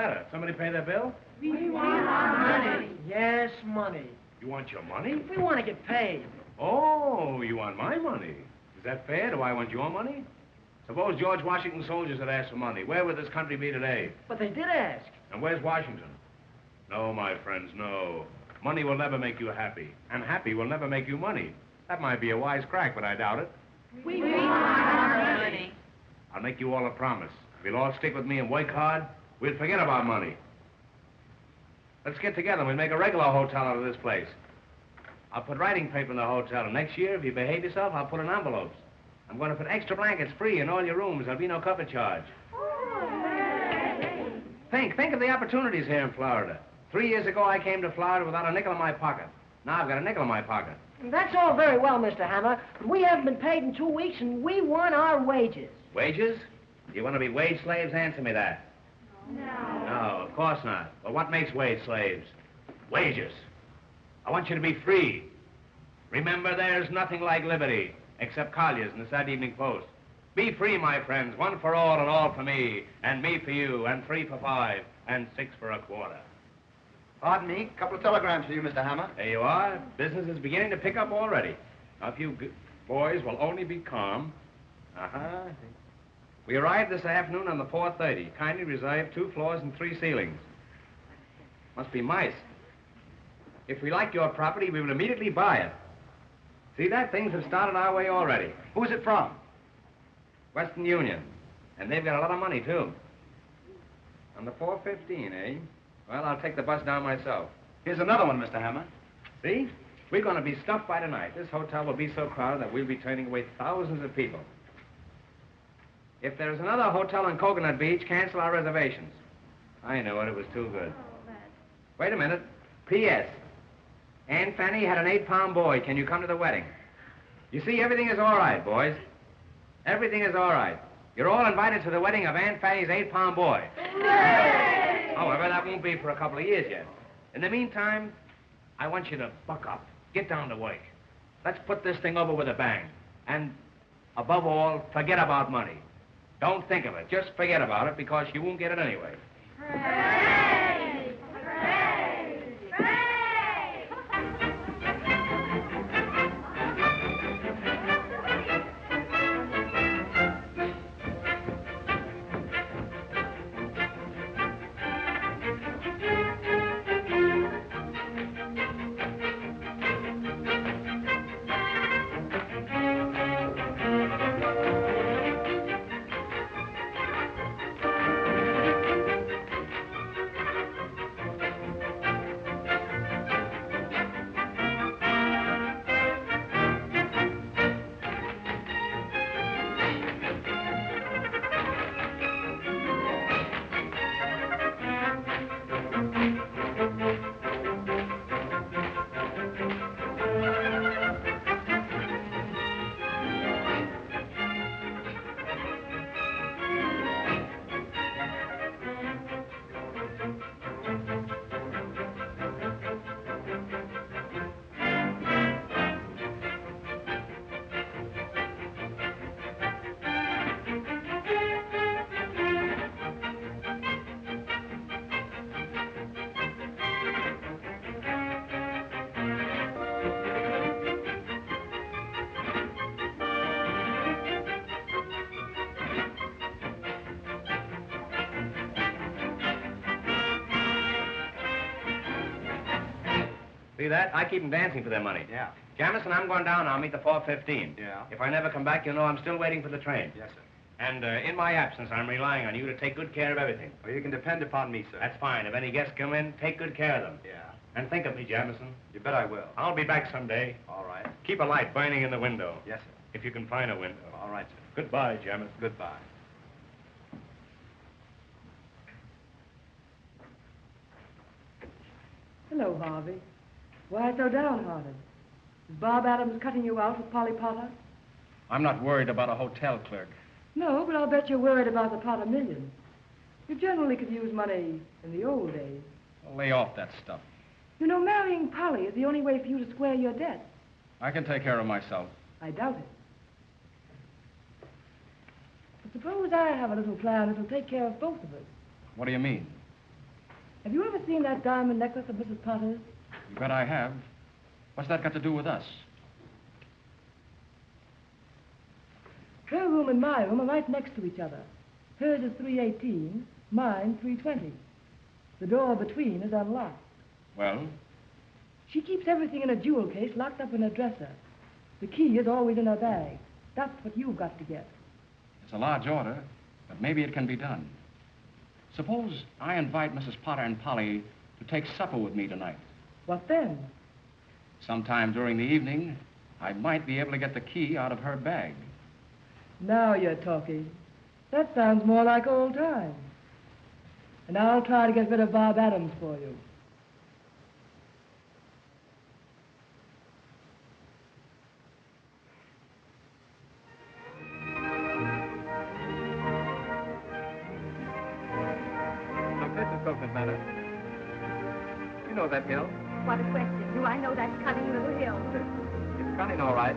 matter? Somebody pay their bill? We want our money. Yes, money. You want your money? We want to get paid. Oh, you want my money. Is that fair? Do I want your money? Suppose George Washington's soldiers had asked for money. Where would this country be today? But they did ask. And where's Washington? No, my friends, no. Money will never make you happy. And happy will never make you money. That might be a wise crack, but I doubt it. We want our money. I'll make you all a promise. If you'll all stick with me and work hard, we'll forget about money. Let's get together and we'll make a regular hotel out of this place. I'll put writing paper in the hotel, and next year, if you behave yourself, I'll put in envelopes. I'm going to put extra blankets free in all your rooms. There'll be no cover charge. Think of the opportunities here in Florida. 3 years ago, I came to Florida without a nickel in my pocket. Now I've got a nickel in my pocket. That's all very well, Mr. Hammer, but we haven't been paid in 2 weeks, and we want our wages. Wages? You want to be wage slaves? Answer me that. No. No, of course not. Well, what makes wage slaves? Wages. I want you to be free. Remember, there's nothing like liberty, except Collier's and the Saturday Evening Post. Be free, my friends, one for all and all for me, and me for you, and 3 for 5, and 6 for a quarter. Pardon me, a couple of telegrams for you, Mr. Hammer. There you are. Business is beginning to pick up already. Now, if you boys will only be calm. We arrived this afternoon on the 4:30. Kindly reserve 2 floors and 3 ceilings. Must be mice. If we like your property, we will immediately buy it. See that? Things have started our way already. Who's it from? Western Union. And they've got a lot of money, too. On the 4:15, eh? Well, I'll take the bus down myself. Here's another one, Mr. Hammer. See? We're going to be stuffed by tonight. This hotel will be so crowded that we'll be turning away thousands of people. If there's another hotel on Coconut Beach, cancel our reservations. I knew it. It was too good. Wait a minute. P.S. Aunt Fanny had an 8-pound boy. Can you come to the wedding? You see, everything is all right, boys. Everything is all right. You're all invited to the wedding of Aunt Fanny's 8-pound boy. Hooray! However, that won't be for a couple of years yet. In the meantime, I want you to buck up. Get down to work. Let's put this thing over with a bang. And, above all, forget about money. Don't think of it. Just forget about it, because you won't get it anyway. Hooray! Hooray! Hooray! See that? I keep them dancing for their money. Yeah. Jamison, I'm going down. I'll meet the 4:15. Yeah. If I never come back, you'll know I'm still waiting for the train. Yes, sir. And in my absence, I'm relying on you to take good care of everything. Well, you can depend upon me, sir. That's fine. If any guests come in, take good care of them. Yeah. And think of me, Jamison. You bet I will. I'll be back someday. All right. Keep a light burning in the window. Yes, sir. If you can find a window. All right, sir. Goodbye, Jamison. Goodbye. Hello, Harvey. Why so downhearted? Is Bob Adams cutting you out with Polly Potter? I'm not worried about a hotel clerk. No, but I'll bet you're worried about the Potter million. You generally could use money in the old days. I'll lay off that stuff. You know, marrying Polly is the only way for you to square your debt. I can take care of myself. I doubt it. But suppose I have a little plan that'll take care of both of us. What do you mean? Have you ever seen that diamond necklace of Mrs. Potter's? You bet I have. What's that got to do with us? Her room and my room are right next to each other. Hers is 318, mine 320. The door between is unlocked. Well, She keeps everything in a jewel case locked up in her dresser. The key is always in her bag. That's what you've got to get. it's a large order, but maybe it can be done. Suppose I invite Mrs. Potter and Polly to take supper with me tonight. What then? Sometime during the evening, I might be able to get the key out of her bag. Now you're talking. That sounds more like old times. And I'll try to get rid of Bob Adams for you. Look, this is Coconut Manor. You know that hill. What a question. Do I know that cunning little hill? It's cunning, all right.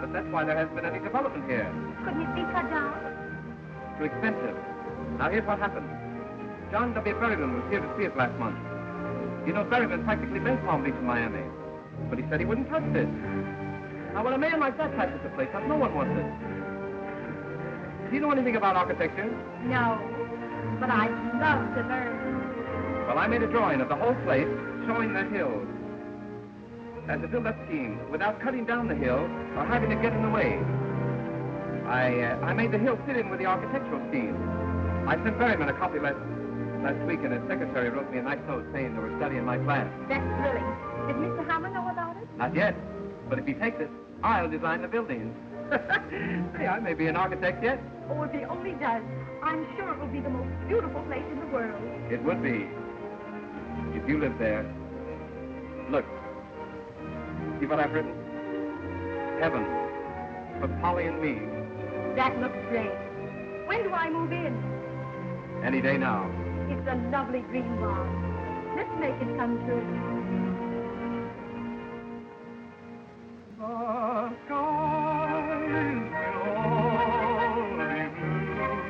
But that's why there hasn't been any development here. Couldn't it be cut down? Too expensive. Now, here's what happened. John W. Berryman was here to see it last month. You know, Berryman practically built Palm Beach in Miami. But he said he wouldn't touch this. Now, when a man like that touches the place up, no one wants it. Do you know anything about architecture? No. But I'd love to learn. Well, I made a drawing of the whole place showing the hill. And to build that scheme without cutting down the hill or having it get in the way. I made the hill fit in with the architectural scheme. I sent Berryman a copy last week, and his secretary wrote me a nice note saying they were studying my plan. That's thrilling. Did Mr. Hammer know about it? Not yet, but if he takes it, I'll design the buildings. Say, I may be an architect yet. Oh, if he only does, I'm sure it will be the most beautiful place in the world. It would be, if you lived there. Look, see what I've written? Heaven, for Polly and me. That looks great. When do I move in? Any day now. It's a lovely dream, Bob. Let's make it come true. The skies will all be blue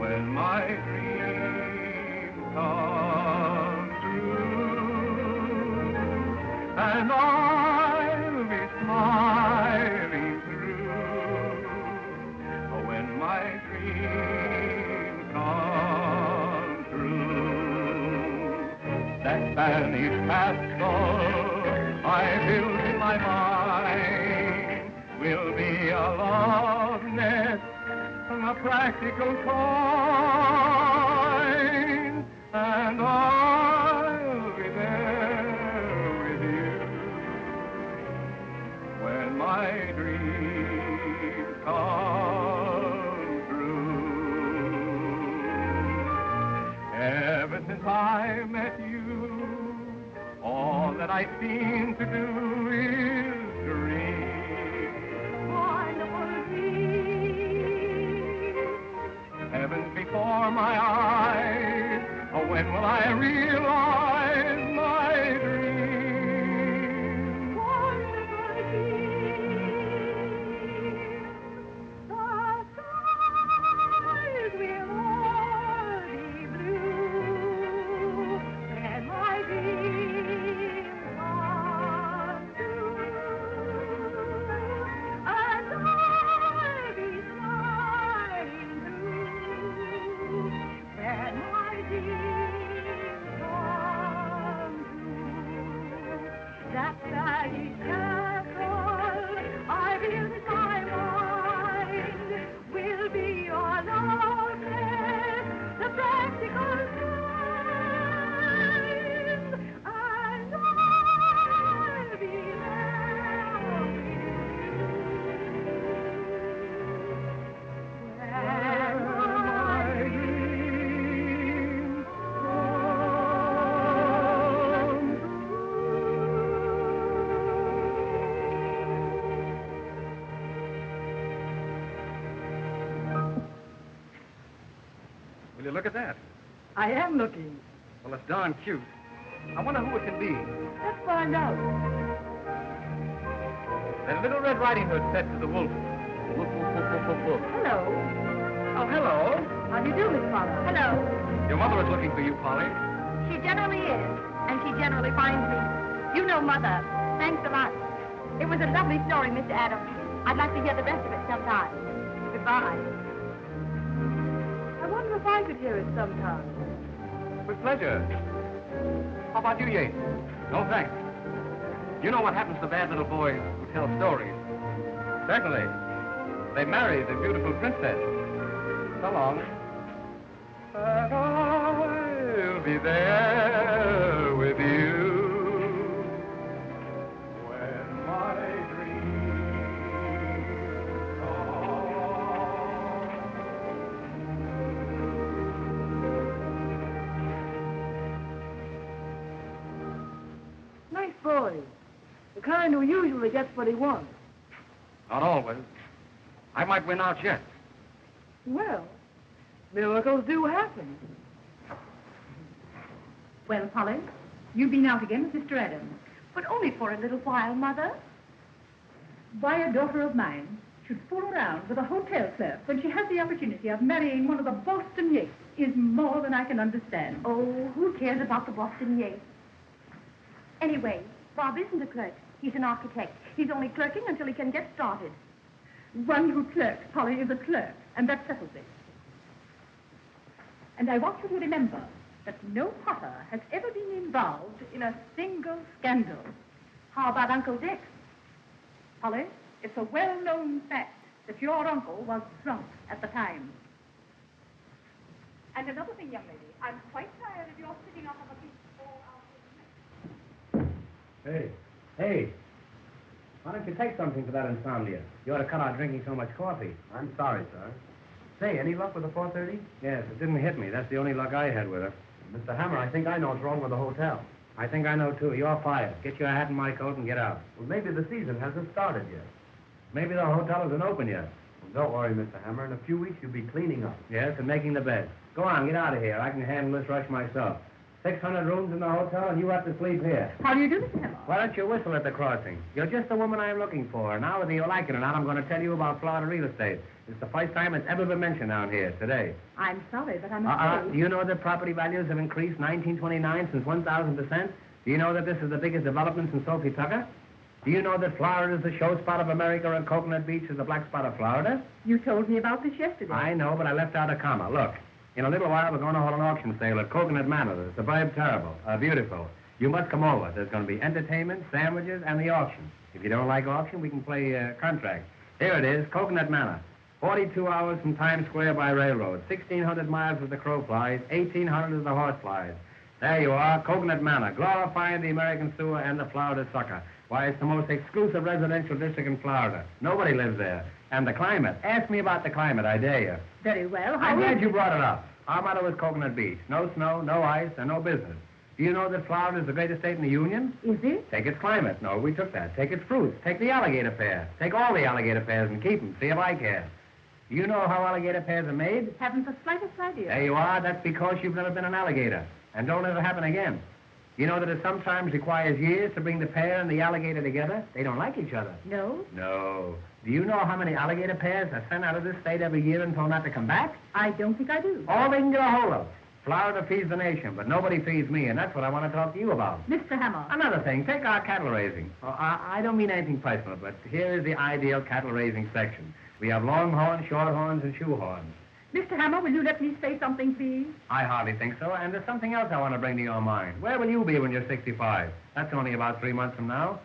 when my dreams come true, and I'll be smiling through when my dreams come true. That Spanish castle I build in my mind will be a love nest, a practical kind, and I'll be there with you when my dreams come true. Ever since I met you, all that I seem to do is dream. Wonderful dream. Heaven's before my eyes. Oh, when will I realize my dream? Wonderful dream. The skies will all be blue when my dreams come true, and I'll be smiling through when my dreams come true. That Spanish castle I built in my mind will be your love nest, the practical kind, and I'll be there with you when my dreams Will you look at that? I am looking. Well, it's darn cute. I wonder who it can be. Let's find out. That little Red Riding Hood said to the wolf, woof, woof, woof, woof, woof, woof. Hello. Oh, hello. How do you do, Miss Potter? Hello. Your mother is looking for you, Polly. She generally is, and she generally finds me. You know Mother. Thanks a lot. It was a lovely story, Mr. Adams. I'd like to hear the rest of it sometime. Goodbye. I wonder if I could hear it sometime. With pleasure. How about you, Yates? No, thanks. You know what happens to bad little boys who tell stories. Certainly. They marry the beautiful princess. So long. And I'll be there with you when my dreams Nice boy. The kind who usually gets what he wants. Not always. I might win out yet. Well, miracles do happen. Well, Polly, you've been out again with Mr. Adams, but only for a little while, Mother. Why a daughter of mine should fool around with a hotel clerk when she has the opportunity of marrying one of the Boston Yates is more than I can understand. Oh, who cares about the Boston Yates? Anyway, Bob isn't a clerk. He's an architect. He's only clerking until he can get started. One who clerks, Polly, is a clerk, and that settles it. And I want you to remember that no Potter has ever been involved in a single scandal. How about Uncle Dick? Polly, it's a well-known fact that your uncle was drunk at the time. And another thing, young lady, I'm quite tired of your sitting up on the beach all afternoon. Hey. Why don't you take something for that insomnia? You ought to cut out drinking so much coffee. I'm sorry, sir. Say, any luck with the 4:30? Yes, it didn't hit me. That's the only luck I had with her. Mr. Hammer, I think I know what's wrong with the hotel. I think I know, too. You're fired. Get your hat and my coat and get out. Well, maybe the season hasn't started yet. Maybe the hotel isn't open yet. Well, don't worry, Mr. Hammer. In a few weeks, you'll be cleaning up. Yes, and making the bed. Go on, get out of here. I can handle this rush myself. 600 rooms in the hotel, and you have to sleep here. How do you do, Mr. Hammer? Why don't you whistle at the crossing? You're just the woman I'm looking for. Now, whether you like it or not, I'm going to tell you about Florida real estate. It's the first time it's ever been mentioned down here, today. I'm sorry, but I'm afraid... Do you know that property values have increased 1929 since 1,000%? Do you know that this is the biggest development since Sophie Tucker? Do you know that Florida is the show spot of America and Coconut Beach is the black spot of Florida? You told me about this yesterday. I know, but I left out a comma. Look, in a little while, we're going to hold an auction sale at Coconut Manor. The suburb terrible, beautiful. You must come over. There's going to be entertainment, sandwiches, and the auction. If you don't like auction, we can play contract. Here it is, Coconut Manor. 42 hours from Times Square by railroad. 1,600 miles as the crow flies. 1,800 as the horse flies. There you are, Coconut Manor, glorifying the American sewer and the Florida sucker. Why, it's the most exclusive residential district in Florida. Nobody lives there. And the climate. Ask me about the climate, I dare you. Very well. I'm glad you brought it up. Our motto is Coconut Beach. No snow, no ice, and no business. Do you know that Florida is the greatest state in the Union? Is it? Take its climate. No, we took that. Take its fruits. Take the alligator pear. Take all the alligator pears and keep them. See if I care. Do you know how alligator pears are made? Haven't the slightest idea. There you are. That's because you've never been an alligator. And don't let it happen again. You know that it sometimes requires years to bring the pear and the alligator together? They don't like each other. No? No. Do you know how many alligator pears are sent out of this state every year and told not to come back? I don't think I do. All they can get a hold of. Florida feeds the nation, but nobody feeds me, and that's what I want to talk to you about. Mr. Hammer. Another thing, take our cattle raising. I don't mean anything personal, but here is the ideal cattle raising section. We have longhorns, shorthorns, and shoehorns. Mr. Hammer, will you let me say something, please? I hardly think so, and there's something else I want to bring to your mind. Where will you be when you're 65? That's only about 3 months from now.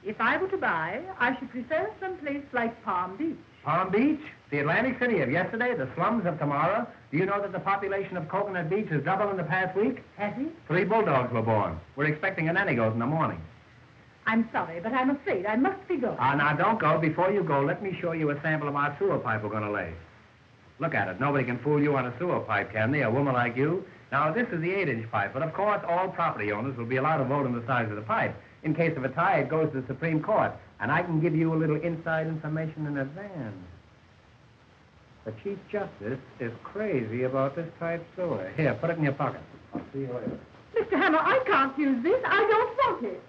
If I were to buy, I should prefer some place like Palm Beach. Palm Beach? The Atlantic City of yesterday, the slums of tomorrow. Do you know that the population of Coconut Beach has doubled in the past week? Has it? 3 bulldogs were born. We're expecting a nanny goat in the morning. I'm sorry, but I'm afraid I must be going. Now, don't go. Before you go, let me show you a sample of our sewer pipe we're going to lay. Look at it. Nobody can fool you on a sewer pipe, can they? A woman like you. Now, this is the 8-inch pipe, but of course, all property owners will be allowed to vote on the size of the pipe. In case of a tie, it goes to the Supreme Court, and I can give you a little inside information in advance. The Chief Justice is crazy about this type sewer. Here, put it in your pocket. I'll see you later. Mr. Hammer, I can't use this. I don't want it.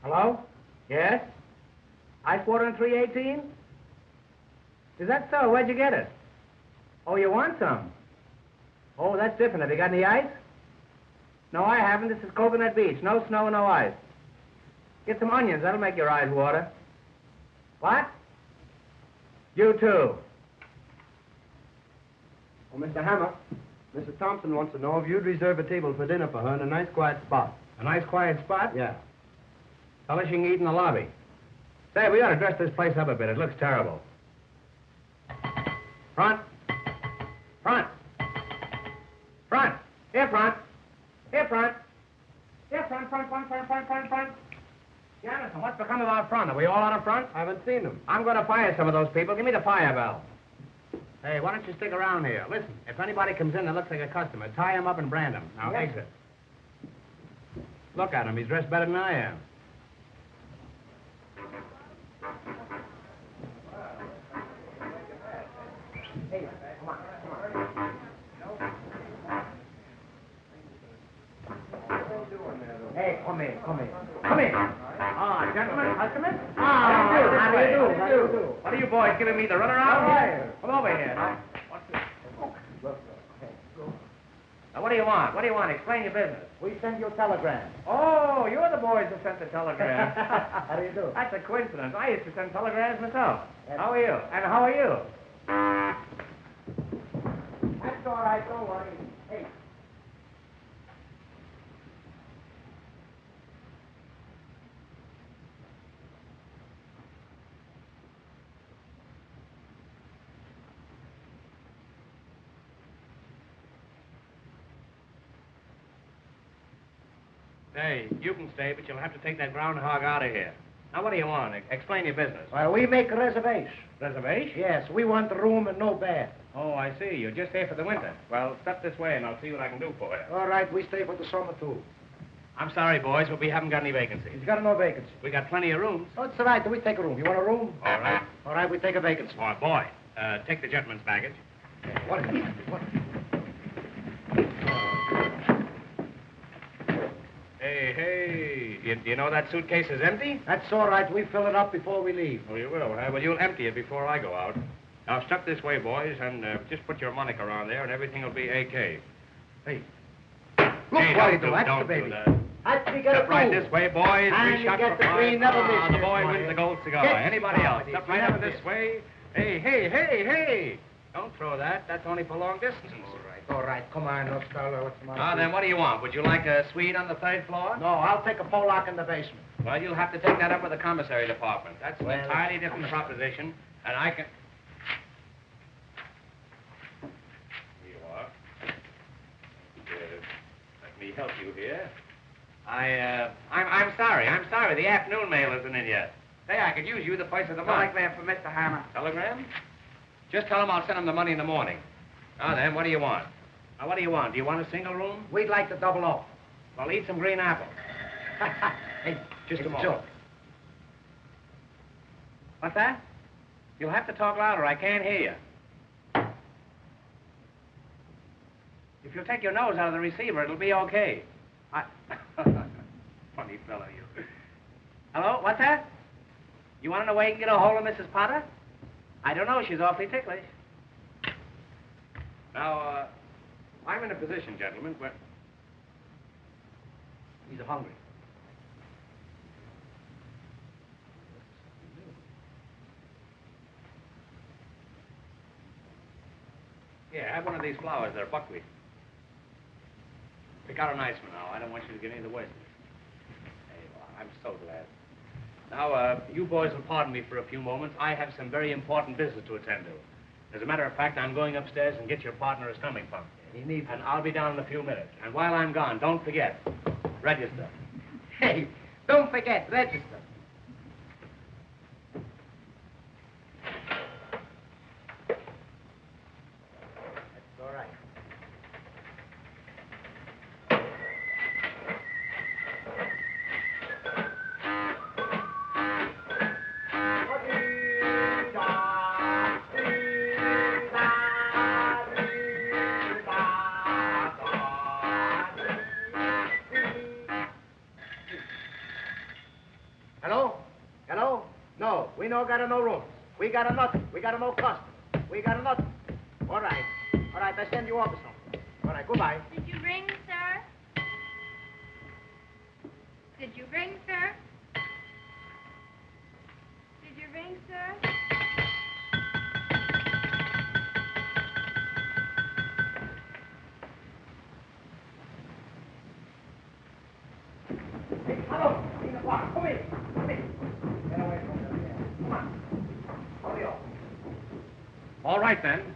Hello? Yes? Ice water in 318? Is that so? Where'd you get it? Oh, you want some? Oh, that's different. Have you got any ice? No, I haven't. This is Coconut Beach. No snow, no ice. Get some onions. That'll make your eyes water. What? You too. Oh, Mr. Hammer, Mrs. Thompson wants to know if you'd reserve a table for dinner for her in a nice quiet spot. A nice quiet spot? Yeah. Tell her she can eat in the lobby. Say, we ought to dress this place up a bit. It looks terrible. Front. Front. Front. Here, front. Here, front. Here, front. Jonathan, what's become of our front? Are we all out of front? I haven't seen them. I'm going to fire some of those people. Give me the fire bell. Hey, why don't you stick around here? Listen, if anybody comes in that looks like a customer, tie him up and brand him. Now, exit. Look at him. He's dressed better than I am. Hey, come on. Hey, come in. Ah, gentlemen, customers. How do you do? What are you boys giving me the runaround here? Come over here. Now, what's this? Now, what do you want? Explain your business. We send you a telegram. Oh, you're the boys who sent the telegram. How do you do? That's a coincidence. I used to send telegrams myself. How are you? And how are you? That's all right, don't worry. Hey. Hey, you can stay, but you'll have to take that groundhog out of here. Now, what do you want? Explain your business. Well, we make a reservation. Reservation? Yes, we want the room and no bed. Oh, I see. You're just here for the winter. Well, step this way, and I'll see what I can do for you. All right, we stay for the summer, too. I'm sorry, boys, but we haven't got any vacancies. He's got no vacancy. We got plenty of rooms. Oh, it's all right. We take a room. You want a room? All right. All right, we take a vacancy. Oh, boy. Take the gentleman's baggage. What is it? What? Hey. You know that suitcase is empty? That's all right. We fill it up before we leave. Oh, you will. Well, you'll empty it before I go out. Now, step this way, boys, and just put your moniker on there, and everything will be AK. Hey. Look, Hey, don't do that's don't the baby. do that. That's we got Step right this way, boys. And Three you shots get for the five. green, never miss The this, boy boy. wins the gold cigar. Get Anybody else? started. Step right Never up this miss. way. Hey. Don't throw that. That's only for long distance. All right. Come on, no fella. What's the matter? Now, then, what do you want? Would you like a suite on the third floor? No, I'll take a Pollock in the basement. Well, you'll have to take that up with the commissary department. That's an Well, entirely different proposition, and I can... Here you are. Let me help you here. I'm sorry. The afternoon mail isn't in yet. Say, I could use you the price of the month. Telegram for Mr. Hammer. Telegram? Just tell him I'll send him the money in the morning. Now then, what do you want? Now, what do you want? Do you want a single room? We'd like to double up. Well, eat some green apples. Hey, Just it's a moment. joke. What's that? You'll have to talk louder. I can't hear you. If you'll take your nose out of the receiver, it'll be okay. Funny fellow, you. Hello? What's that? You want to know where you can get a hold of Mrs. Potter? I don't know. She's awfully ticklish. Now, I'm in a position, gentlemen, where... He's hungry. Yeah, have one of these flowers. They're buckwheat. Pick out a nice one now. I don't want you to get any of the worst of it. Hey, well, I'm so glad. Now, you boys will pardon me for a few moments. I have some very important business to attend to. As a matter of fact, I'm going upstairs and get your partner a stomach pump. He needs And I'll be down in a few minutes. And while I'm gone, don't forget, register. Hey, don't forget, register. That's all right. Hello? Hello? No, we no got no rooms. We got a nothing. We got no custom. We got a nothing. All right. All right, I send you off or something. All right, goodbye. Did you ring, sir? Did you ring, sir? Did you ring, sir? Hey, hello. Come in. Come in. Get away from there. Come on. Hurry up. All right, then.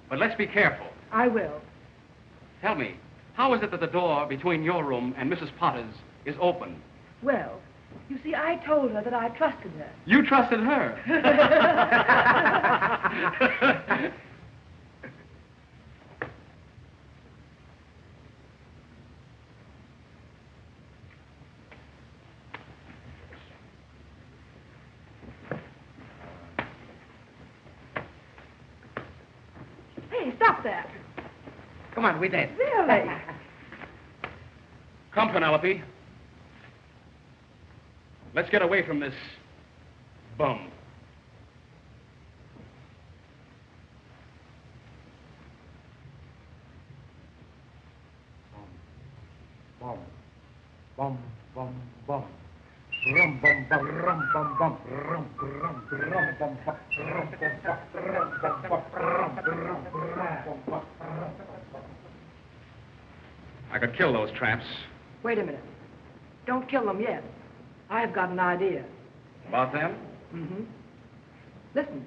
But let's be careful. I will. Tell me, how is it that the door between your room and Mrs. Potter's is open? Well, you see, I told her that I trusted her. You trusted her. Hey, stop that. Come on, we dance. Really? Come, Penelope. Let's get away from this bum. Bum, bum, bum, bum. Rum, bum, bum, rum, bum, bum, rum, rum, rum, bum, bum, rum, bum, bum, rum, bum, bum, rum, rum, rum, bum, I could kill those tramps. Wait a minute. Don't kill them yet. I've got an idea. About them? Mm-hmm. Listen,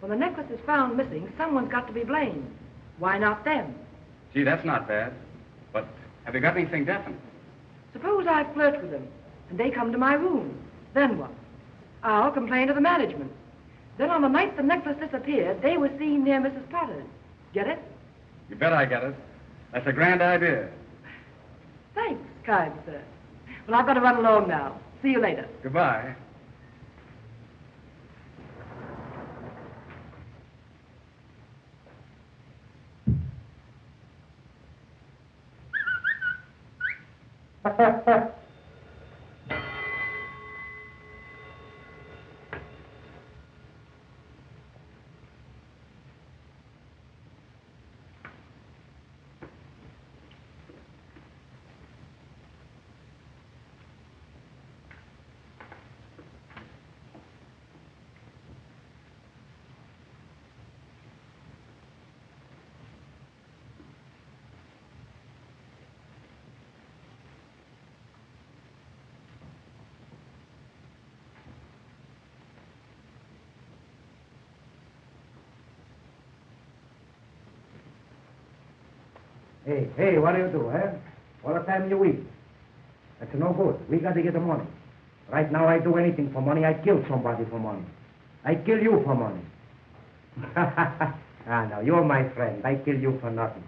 when the necklace is found missing, someone's got to be blamed. Why not them? Gee, that's not bad. But have you got anything definite? Suppose I flirt with them, and they come to my room. Then what? I'll complain to the management. Then on the night the necklace disappeared, they were seen near Mrs. Potter's. Get it? You bet I get it. That's a grand idea. Thanks, kind sir. Well, I've got to run along now. See you later. Goodbye. Hey, what do you do, eh? All the time you eat. That's no good. We got to get the money. Right now, I do anything for money. I kill somebody for money. I kill you for money. No, you're my friend. I kill you for nothing.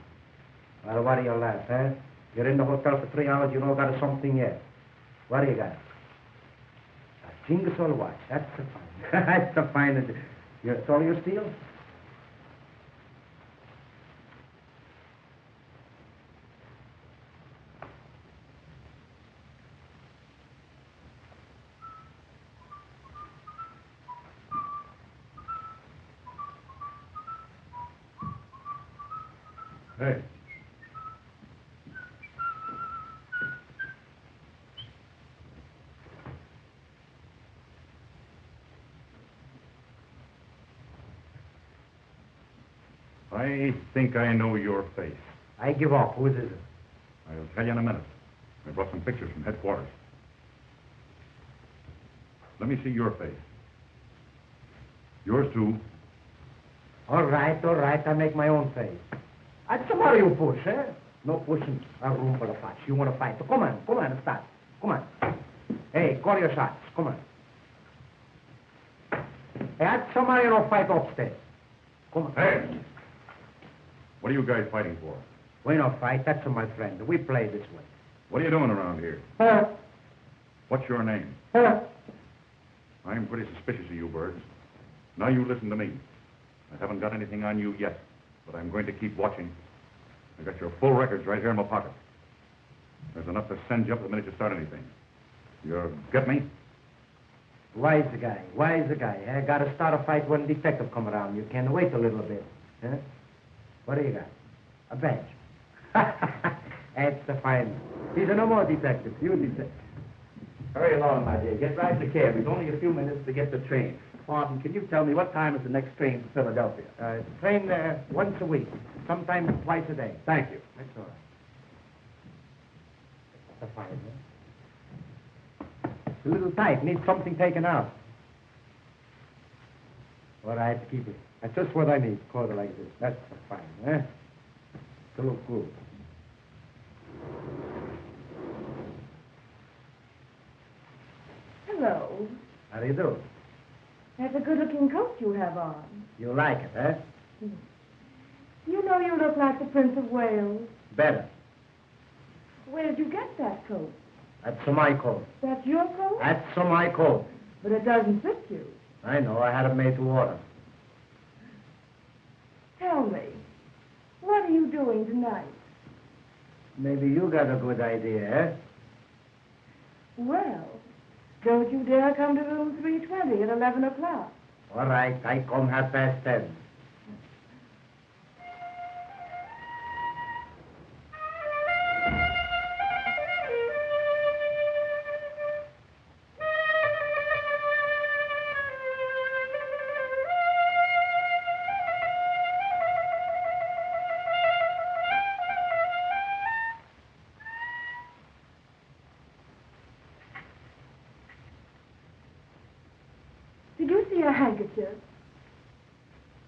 Well, what do you laugh, eh? You're in the hotel for 3 hours, you don't got something yet. What do you got? A Jingle watch. That's the fine. That's the finest. That's all you steal? Hey. I think I know your face. I give up. Who is it? I'll tell you in a minute. I brought some pictures from headquarters. Let me see your face. Yours too. All right. I make my own face. What's the matter, you push, eh? No pushing a room for the fight. You want to fight? So come on, start. Come on. Hey, call your shots. Come on. Hey, what's the matter, you fight upstairs? Come on. Hey! What are you guys fighting for? We don't fight. That's my friend. We play this way. What are you doing around here? Huh? What's your name? Huh? I'm pretty suspicious of you birds. Now you listen to me. I haven't got anything on you yet, but I'm going to keep watching. I got your full records right here in my pocket. There's enough to send you up the minute you start anything. You get me? Wise guy. I gotta start a fight when detective come around. You can wait a little bit. Huh? What do you got? A badge. That's the fine. He's no more detective. You detective. Hurry along, my dear. Get right to the cab. We've only a few minutes to get the train. Martin, can you tell me what time is the next train to Philadelphia? Train once a week, sometimes twice a day. Thank you. That's all right. That's the fine, huh? It's a little tight. Needs something taken out. All right, keep it. That's just what I need. Quarter like this. That's fine, huh? To look good. Hello. How do you do? That's a good-looking coat you have on. You like it, huh? You know you look like the Prince of Wales. Better. Where did you get that coat? That's my coat. That's your coat? That's my coat. But it doesn't fit you. I know. I had it made to order. Tell me, what are you doing tonight? Maybe you got a good idea, eh? Well, don't you dare come to room 320 at 11 o'clock. All right. I come 10:30. Did you see a handkerchief?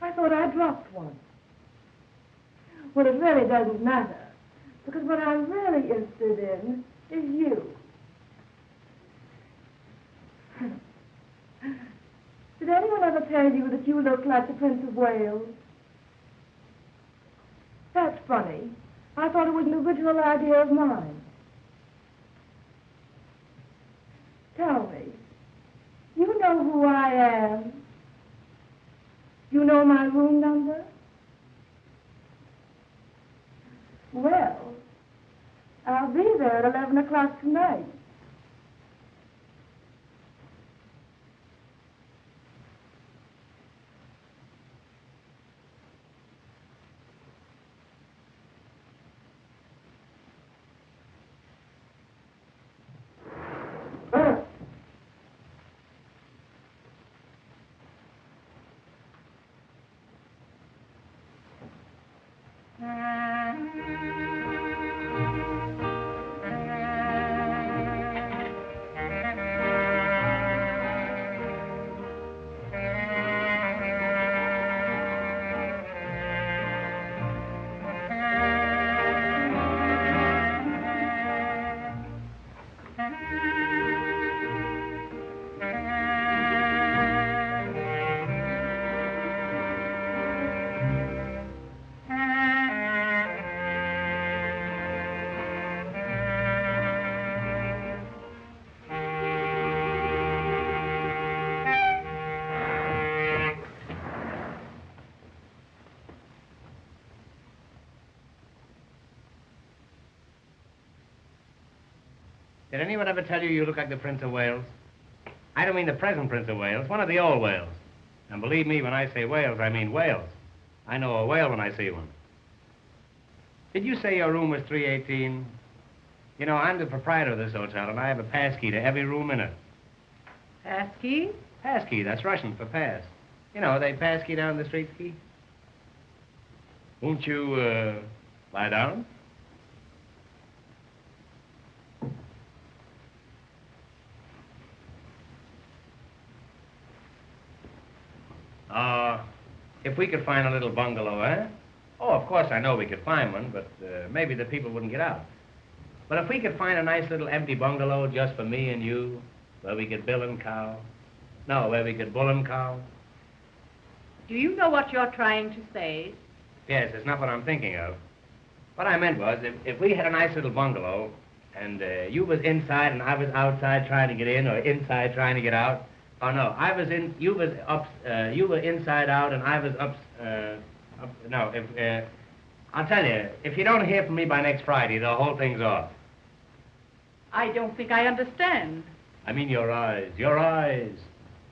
I thought I dropped one. Well, it really doesn't matter, because what I'm really interested in is you. Did anyone ever tell you that you look like the Prince of Wales? That's funny. I thought it was an original idea of mine. Tell me, you know who I am? You know my room number? Well, I'll be there at 11 o'clock tonight. Did anyone ever tell you you look like the Prince of Wales? I don't mean the present Prince of Wales, one of the old Wales. And believe me, when I say Wales, I mean Wales. I know a whale when I see one. Did you say your room was 318? You know, I'm the proprietor of this hotel, and I have a pass key to every room in it. Pass key? Pass key, that's Russian for pass. You know, they pass key down the street key. Won't you, lie down? If we could find a little bungalow, eh? Oh, of course, I know we could find one, but maybe the people wouldn't get out. But if we could find a nice little empty bungalow just for me and you, where we could bill and cow. No, where we could bull and cow. Do you know what you're trying to say? Yes, it's not what I'm thinking of. What I meant was, if we had a nice little bungalow, and you was inside and I was outside trying to get in, or inside trying to get out. Oh no, I was in, you was up, you were inside out and I was up, no, if, I'll tell you, if you don't hear from me by next Friday, the whole thing's off. I don't think I understand. I mean your eyes, your eyes.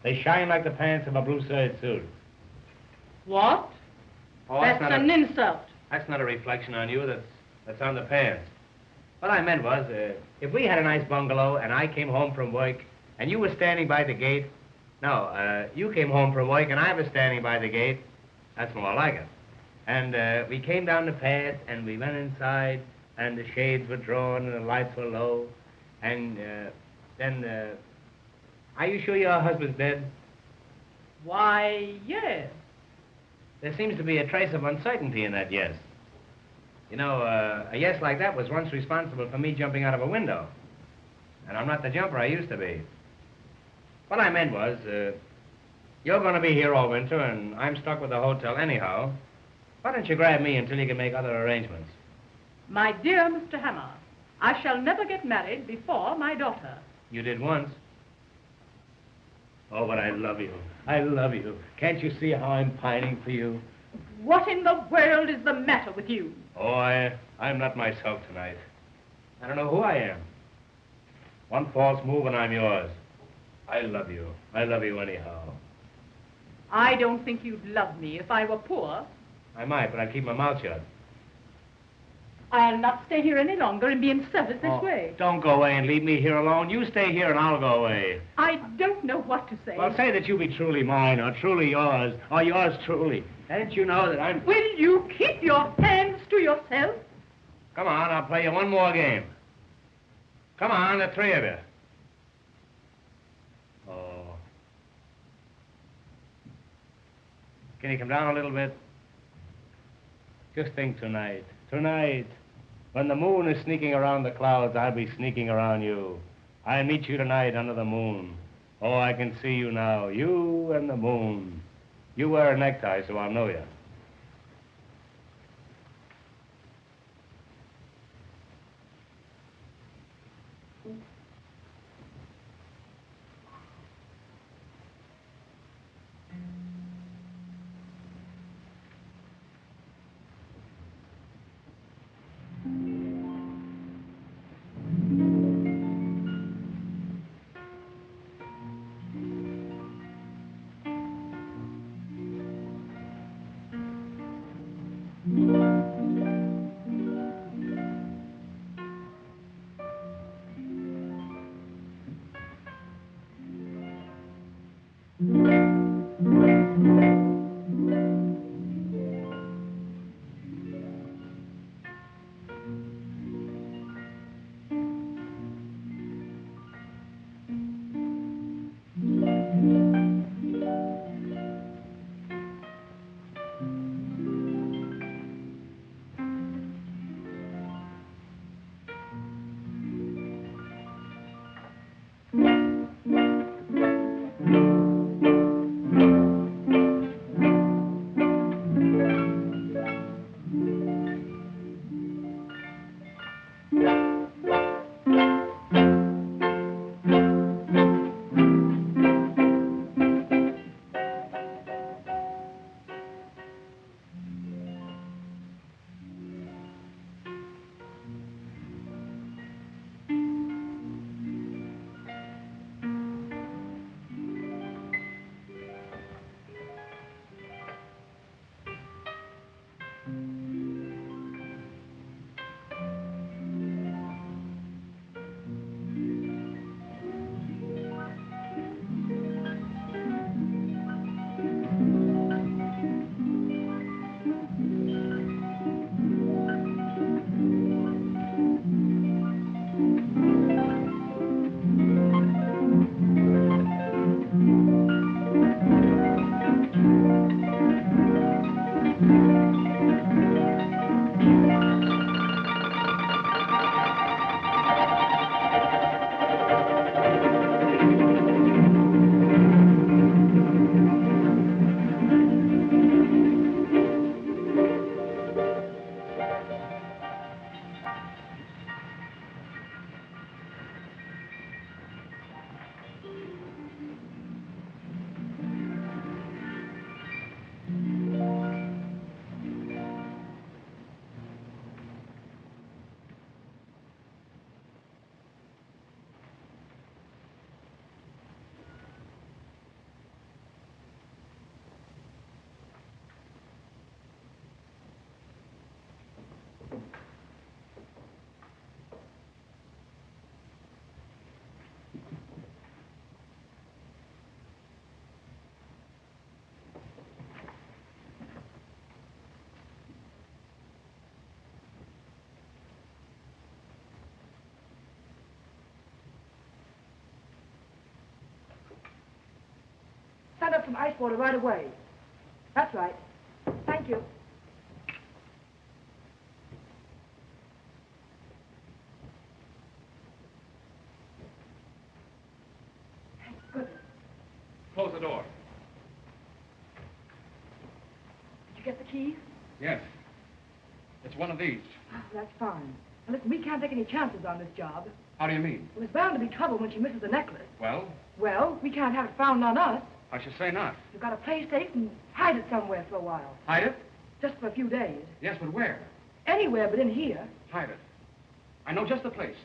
They shine like the pants of a blue serge suit. What? Oh, That's an insult. That's not a reflection on you. That's on the pants. What I meant was, if we had a nice bungalow and I came home from work and you were standing by the gate, no, you came home from work and I was standing by the gate, that's more like it. And we came down the path and we went inside and the shades were drawn and the lights were low. And then, are you sure your husband's dead? Why, yes. There seems to be a trace of uncertainty in that yes. You know, a yes like that was once responsible for me jumping out of a window. And I'm not the jumper I used to be. What I meant was, you're going to be here all winter, and I'm stuck with the hotel anyhow. Why don't you grab me until you can make other arrangements? My dear Mr. Hammer, I shall never get married before my daughter. You did once. Oh, but I love you. I love you. Can't you see how I'm pining for you? What in the world is the matter with you? Oh, I'm not myself tonight. I don't know who I am. One false move and I'm yours. I love you. I love you anyhow. I don't think you'd love me if I were poor. I might, but I'd keep my mouth shut. I'll not stay here any longer and be insulted this way. Don't go away and leave me here alone. You stay here and I'll go away. I don't know what to say. Well, say that you be truly mine or truly yours or yours truly. Don't you know that I'm... Will you keep your hands to yourself? Come on, I'll play you one more game. Come on, the three of you. Oh. Can you come down a little bit? Just think tonight. Tonight. When the moon is sneaking around the clouds, I'll be sneaking around you. I'll meet you tonight under the moon. Oh, I can see you now. You and the moon. You wear a necktie, so I'll know you. up some ice water right away. That's right. Thank you. Thank goodness. Close the door. Did you get the keys? Yes. It's one of these. Oh, that's fine. Now, listen, we can't take any chances on this job. How do you mean? Well, there's bound to be trouble when she misses the necklace. Well, Well, we can't have it found on us. I should say not. You've got to play safe and hide it somewhere for a while. Hide it? Just for a few days. Yes, but where? Anywhere but in here. Hide it. I know just the place.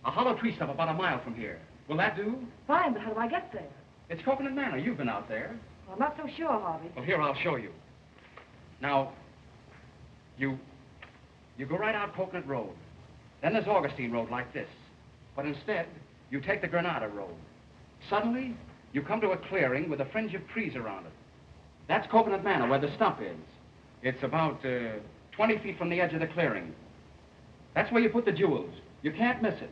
A hollow tree stump about a mile from here. Will that do? Fine, but how do I get there? It's Coconut Manor. You've been out there. Well, I'm not so sure, Harvey. Well, here, I'll show you. Now, you go right out Coconut Road. Then there's Augustine Road like this. But instead, you take the Granada Road. Suddenly, you come to a clearing with a fringe of trees around it. That's Coconut Manor, where the stump is. It's about 20 feet from the edge of the clearing. That's where you put the jewels. You can't miss it.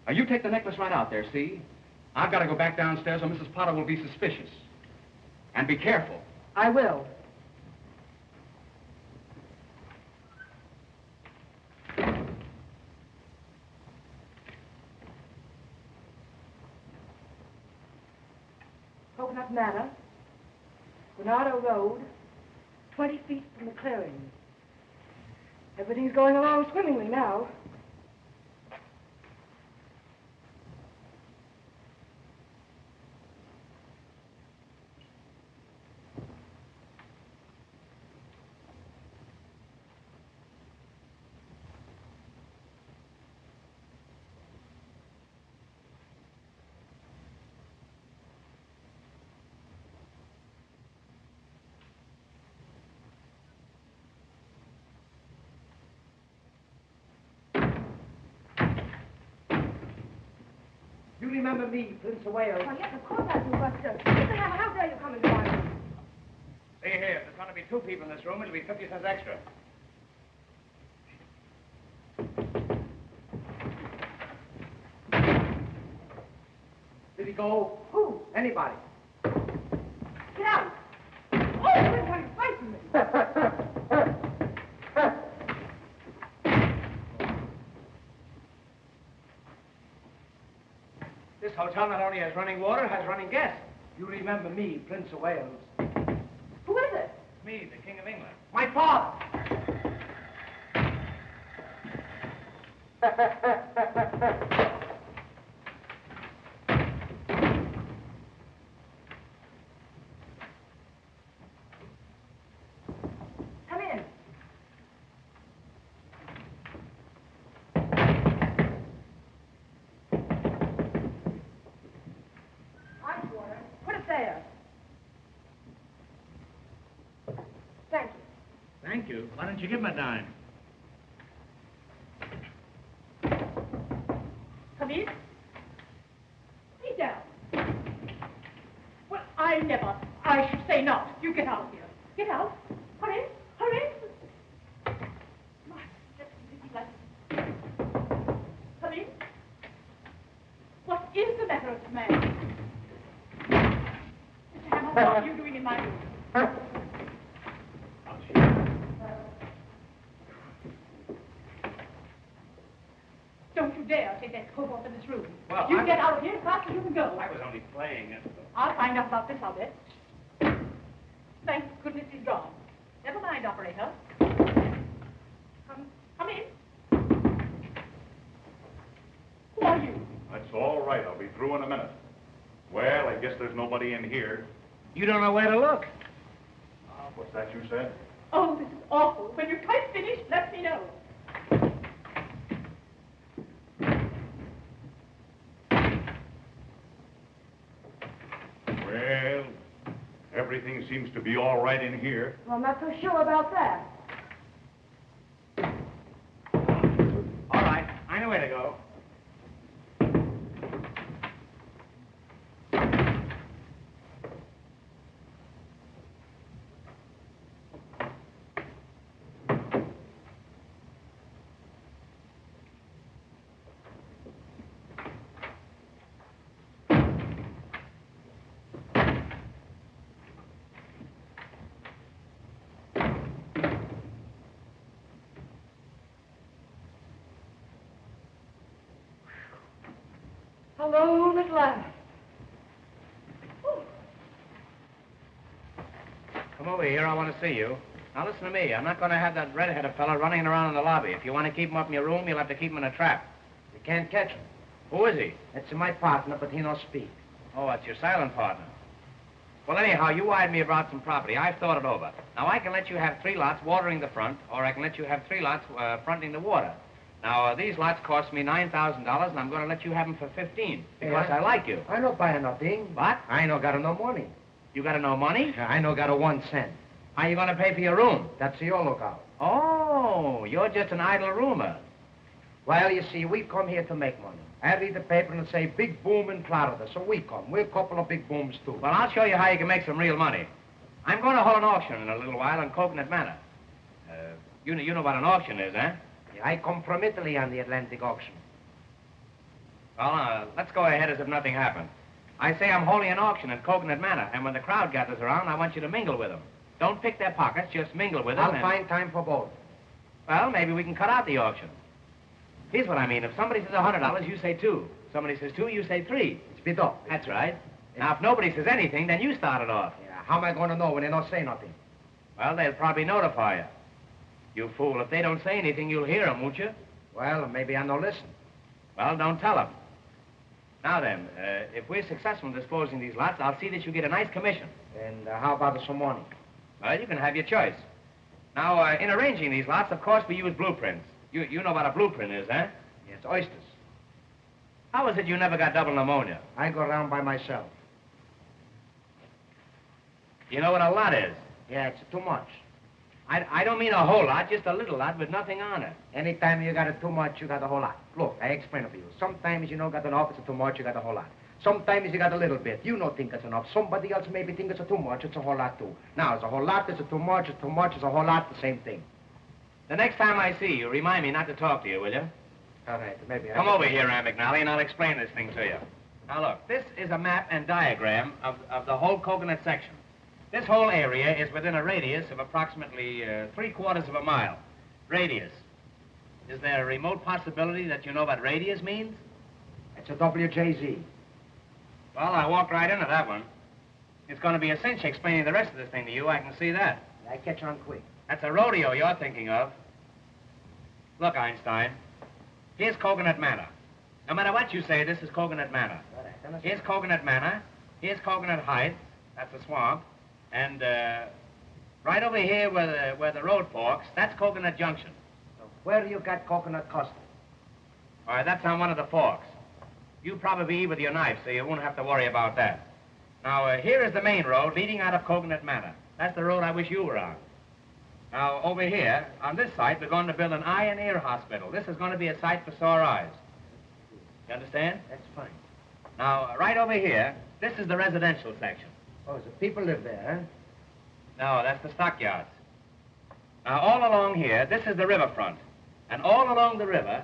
Now, you take the necklace right out there, see? I've got to go back downstairs or Mrs. Potter will be suspicious. And be careful. I will. Coconut Manor, Granada Road, 20 feet from the clearing. Everything's going along swimmingly now. You remember me, Prince of Wales? Oh, yes, of course I do, but, Mr. Hammer, how dare you come into my room? See here, if there's going to be 2 people in this room, it'll be 50 cents extra. Did he go? Who? Anybody. Get out! Oh, you're trying to fight from me. This hotel not only has running water, has running gas. You remember me, Prince of Wales? Who is it? Me, the King of England. My father! Come in. Ice water. Put it there. Thank you. Thank you. Why don't you give him a dime? Come in. Sit down. Well, I never. I should say not. You get out of here. Get out. Hurry. Hurry. My, that's ridiculous. Come in. What is the matter with the man? Mr. Hammer, what are you doing in my room? Don't you dare take that coat off in this room. Well, you get out of here as fast as you can go. I was only playing. I'll find out about this, I'll bet. Thank goodness he's gone. Never mind, operator. Come in. Who are you? That's all right. I'll be through in a minute. Well, I guess there's nobody in here. You don't know where to look. What's that you said? Oh, this is awful. When you're quite finished, let me know. Well, everything seems to be all right in here. Well, I'm not so sure about that. All right, I know where to go. Alone at last. Come over here. I want to see you. Now, listen to me. I'm not going to have that red-headed fella running around in the lobby. If you want to keep him up in your room, you'll have to keep him in a trap. You can't catch him. Who is he? That's my partner, but he don't speak. Oh, that's your silent partner. Well, anyhow, you wired me about some property. I've thought it over. Now, I can let you have 3 lots watering the front, or I can let you have 3 lots fronting the water. Now, these lots cost me $9,000, and I'm going to let you have them for 15 because I like you. I no buy nothing. What? I no got no money. You got no money? I no got 1 cent. How are you going to pay for your room? That's your lookout. Oh, you're just an idle roomer. Well, you see, we come here to make money. I read the paper and say big boom in Florida, so we come. We're a couple of big booms, too. Well, I'll show you how you can make some real money. I'm going to hold an auction in a little while on Coconut Manor. You know what an auction is, eh? Yeah, I come from Italy on the Atlantic auction. Well, let's go ahead as if nothing happened. I say I'm holding an auction at Coconut Manor, and when the crowd gathers around, I want you to mingle with them. Don't pick their pockets, just mingle with them. I'll find time for both. Well, maybe we can cut out the auction. Here's what I mean. If somebody says $100, you say 2. Somebody says 2, you say 3. It's bid off. That's right. Now, if nobody says anything, then you start it off. Yeah, how am I going to know when they don't say nothing? Well, they'll probably notify you. You fool, if they don't say anything, you'll hear them, won't you? Well, maybe I no listen. Well, don't tell them. Now then, if we're successful in disposing these lots, I'll see that you get a nice commission. And how about some money? Well, you can have your choice. Now, in arranging these lots, of course, we use blueprints. You know what a blueprint is, eh? Yes, oysters. How is it you never got double pneumonia? I go around by myself. You know what a lot is? Yeah, it's too much. I don't mean a whole lot, just a little lot with nothing on it. Anytime you got it too much, you got a whole lot. Look, I explain it to you. Sometimes you don't got enough, it's too much, you got a whole lot. Sometimes you got a little bit. You don't think it's enough. Somebody else maybe thinks it's too much, it's a whole lot too. Now, it's a whole lot, it's too much, it's a whole lot, the same thing. The next time I see you, remind me not to talk to you, will you? All right, maybe Come over here, Aunt McNally, and I'll explain this thing to you. Now, look, this is a map and diagram of the whole Coconut section. This whole area is within a radius of approximately 3/4 of a mile. Radius. Is there a remote possibility that you know what radius means? It's a WJZ. Well, I walked right into that one. It's going to be a cinch explaining the rest of this thing to you. I can see that. I catch on quick. That's a rodeo you're thinking of. Look, Einstein, here's Coconut Manor. No matter what you say, this is Coconut Manor. Here's Coconut Manor. Here's Coconut Heights. That's a swamp. And right over here where the road forks, that's Coconut Junction. Where you got Coconut Custom? All right, that's on one of the forks. You probably eat with your knife, so you won't have to worry about that. Now, here is the main road leading out of Coconut Manor. That's the road I wish you were on. Now, over here, on this site, we're going to build an eye and ear hospital. This is going to be a site for sore eyes. You understand? That's fine. Now, right over here, this is the residential section. Oh, so people live there, huh? No, that's the stockyards. Now, all along here, this is the riverfront. And all along the river,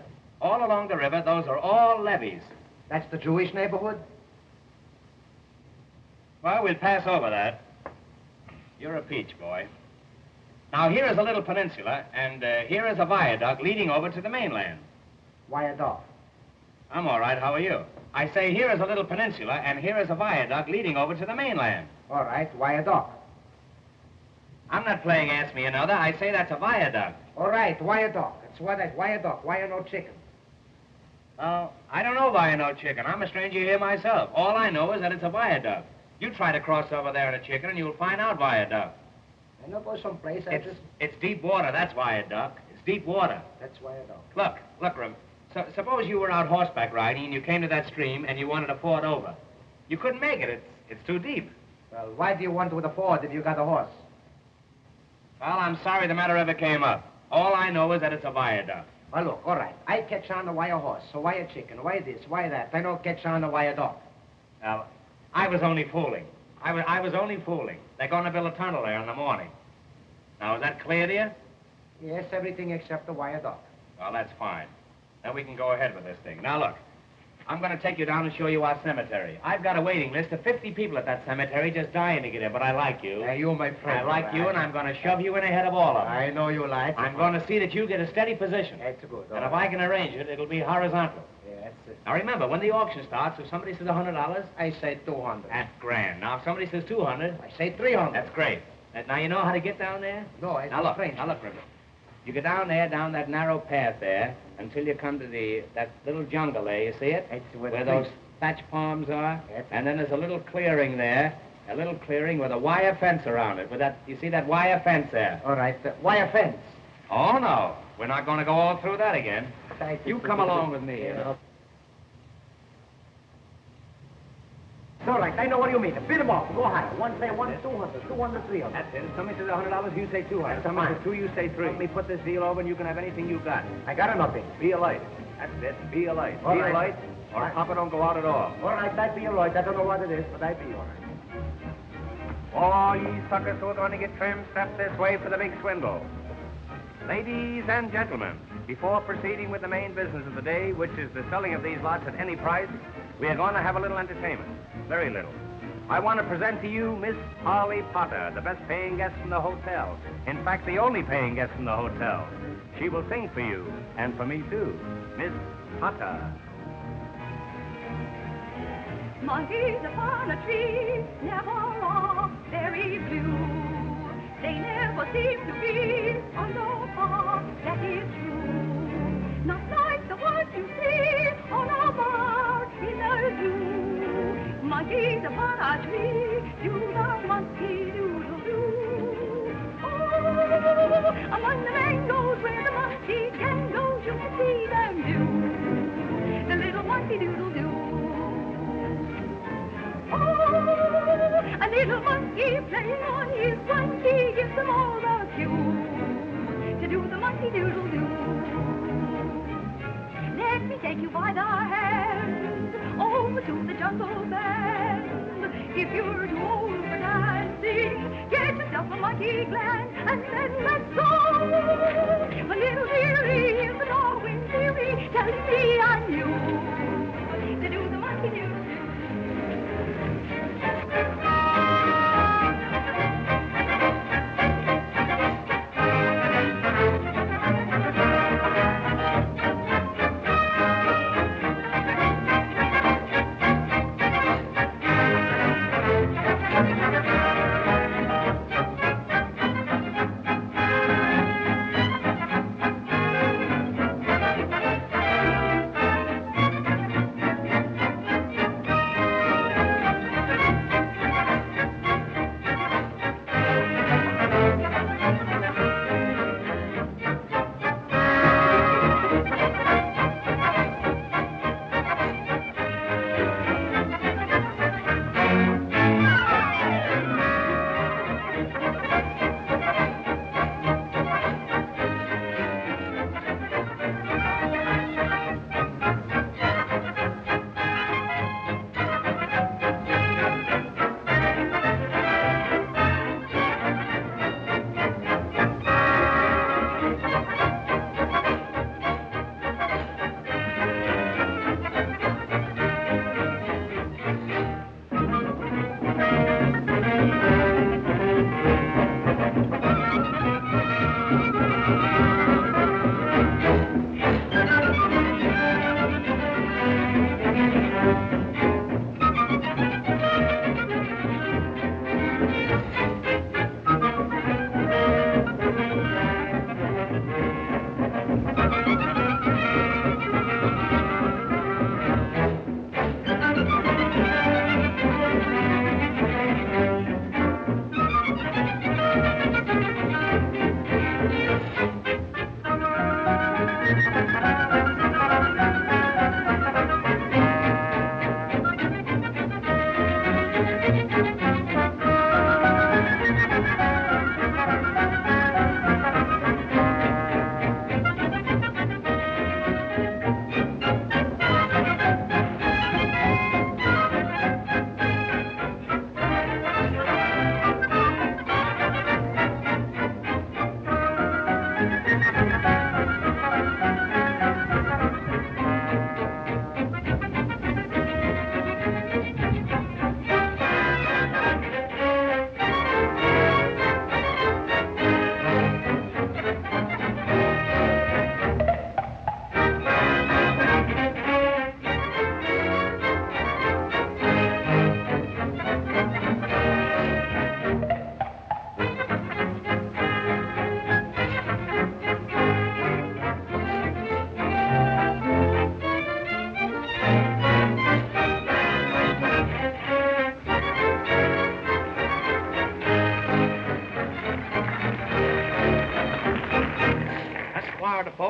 those are all levees. That's the Jewish neighborhood? Well, we'll pass over that. You're a peach, boy. Now, here is a little peninsula, and here is a viaduct leading over to the mainland. Viaduct. I'm all right. How are you? I say here is a little peninsula, and here is a viaduct leading over to the mainland. All right, viaduct. I'm not playing Ask Me Another. I say that's a viaduct. All right, viaduct. That's what that viaduct. Why no chicken? Well, I don't know why I know chicken. I'm a stranger here myself. All I know is that it's a viaduct. You try to cross over there in a chicken, and you'll find out viaduct. I know go someplace. It's deep water. That's viaduct. It's deep water. That's viaduct. Look, Rim. Suppose you were out horseback riding, and you came to that stream, and you wanted to ford over. You couldn't make it. It's too deep. Well, why do you want with a ford if you got a horse? Well, I'm sorry the matter ever came up. All I know is that it's a viaduct. Well, look, all right. I catch on the why a horse, so why a chicken, why this, why that. I don't catch on the why a dog. Well, I was only fooling. I was only fooling. They're going to build a tunnel there in the morning. Now, is that clear to you? Yes, everything except the wire dog. Well, that's fine. Then we can go ahead with this thing. Now, look. I'm going to take you down and show you our cemetery. I've got a waiting list of 50 people at that cemetery just dying to get in, but I like you. Yeah, you're my friend. I like you, and I'm going to shove you in ahead of all of them. I know you like. I'm going to see that you get a steady position. That's good. And if I can arrange it, it'll be horizontal. Yes. it. Now remember, when the auction starts, if somebody says $100, I say 200. that's grand. Now if somebody says 200, I say 300. that's great. Now you know how to get down there? No, I Now look, strange. River. You go down there, down that narrow path there, until you come to that little jungle there. You see it? It's Where those thatch palms are? Yes. And then there's a little clearing there, a little clearing with a wire fence around it. With that, you see that wire fence there? All right, wire fence. Oh no, we're not going to go all through that again. You come along with me. It's all right, I know what you mean. Bid them off. Go higher. One say 200, 200, 300. That's it. If somebody says $100, you say 200. If somebody fine. says 2, you say 3. Let me put this deal over and you can have anything you got. I got nothing. Be a light. That's it. Be a light. All Be a right. light, or Papa don't go out at all. All right, that be all right. I don't know what it is, but I be all right. All ye suckers who are going to get trimmed, step this way for the big swindle. Ladies and gentlemen, before proceeding with the main business of the day, which is the selling of these lots at any price, we are going to have a little entertainment. Very little. I want to present to you Miss Polly Potter, the best paying guest in the hotel. In fact, the only paying guest in the hotel. She will sing for you, and for me too. Miss Potter. Monkeys upon a tree never are very blue. They never seem to be on the farm, that is true. Not like the ones you see on a bar in the zoo. Monkeys upon a tree, do the monkey doodle-doo. Oh, among the mangoes where the monkey can go, you can see them do the little monkey doodle-doo. Oh, a little monkey playing on his monkey gives them all the cue to do the monkey doodle-doo. Let me take you by the hand over to the jungle band. If you're too old for dancing, get yourself a monkey gland and then let's go. A little dearie in the Darwin theory telling me I'm you to do the monkey doodle-doo.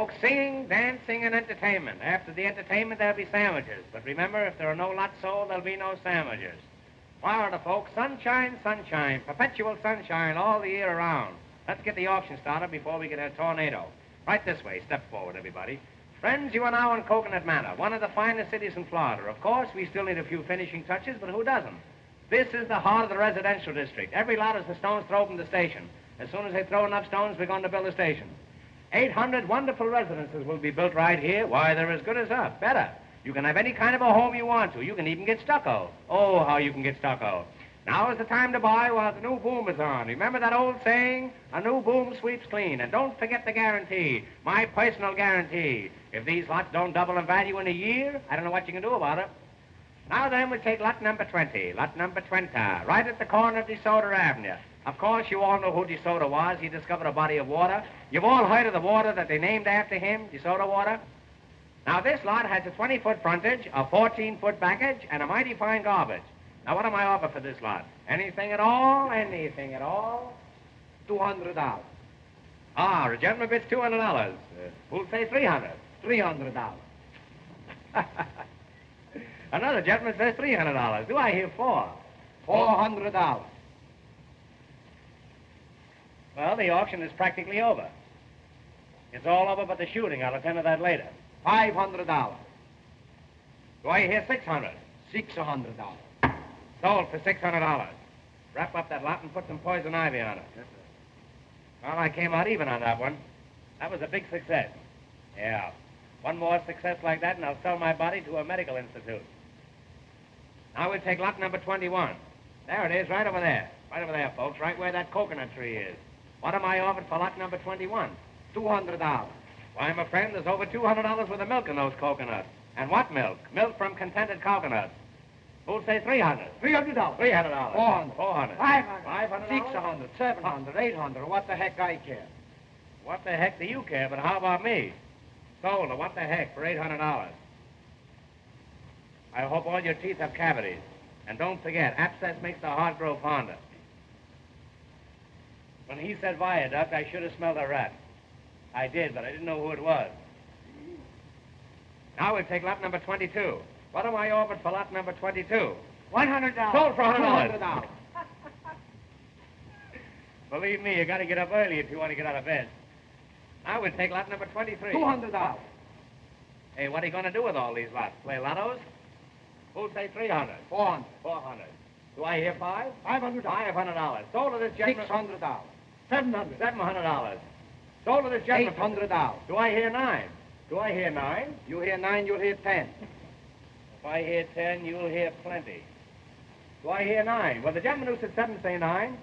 folks. Singing, dancing, and entertainment. After the entertainment, there'll be sandwiches. But remember, if there are no lots sold, there'll be no sandwiches. Florida, folks, sunshine, sunshine, perpetual sunshine all the year around. Let's get the auction started before we get a tornado. Right this way. Step forward, everybody. Friends, you are now in Coconut Manor, one of the finest cities in Florida. Of course, we still need a few finishing touches, but who doesn't? This is the heart of the residential district. Every lot is the stones throw from the station. As soon as they throw enough stones, we're going to build a station. 800 wonderful residences will be built right here. Why, they're as good as up. Better. You can have any kind of a home you want to. You can even get stucco. Oh, how you can get stucco. Now is the time to buy while the new boom is on. Remember that old saying? A new boom sweeps clean. And don't forget the guarantee. My personal guarantee. If these lots don't double in value in a year, I don't know what you can do about it. Now then, we'll take lot number 20. Lot number 20, right at the corner of DeSoto Avenue. Of course, you all know who DeSoto was. He discovered a body of water. You've all heard of the water that they named after him, DeSoto water. Now, this lot has a 20-foot frontage, a 14-foot backage, and a mighty fine garbage. Now, what am I offer for this lot? Anything at all? Anything at all? $200. Ah, the gentleman bids $200. Who'll say $300? $300. Another gentleman says $300. Do I hear four? $400. Well, the auction is practically over. It's all over but the shooting. I'll attend to that later. $500. Do I hear $600? $600. Sold for $600. Wrap up that lot and put some poison ivy on it. Yes, sir. Well, I came out even on that one. That was a big success. Yeah. One more success like that, and I'll sell my body to a medical institute. Now we'll take lot number 21. There it is, right over there. Right over there, folks, right where that coconut tree is. What am I offered for lot number 21? $200. Why, my friend, there's over $200 worth of milk in those coconuts. And what milk? Milk from contented coconuts. Who'll say $300? $300. $300. $400. $400. $500. $600. $700. $800. What the heck I care? What the heck do you care? But how about me? Sold her. What the heck for $800? I hope all your teeth have cavities. And don't forget, abscess makes the heart grow fonder. When he said viaduct, I should have smelled a rat. I did, but I didn't know who it was. Now we'll take lot number 22. What am I offered for lot number 22? $100. Sold for $100. $200. Believe me, you got to get up early if you want to get out of bed. Now we'll take lot number 23. $200. Hey, what are you going to do with all these lots? Play lottos? Who'll say $300? $400. $400. Do I hear $500? $500. Sold to this gentleman. $600. $700. $700. Sold to this gentleman. $800. Do I hear $9? Do I hear $9? You hear $9, you'll hear $10. If I hear 10, you'll hear plenty. Do I hear 9? Will the gentleman who said 7 say 9?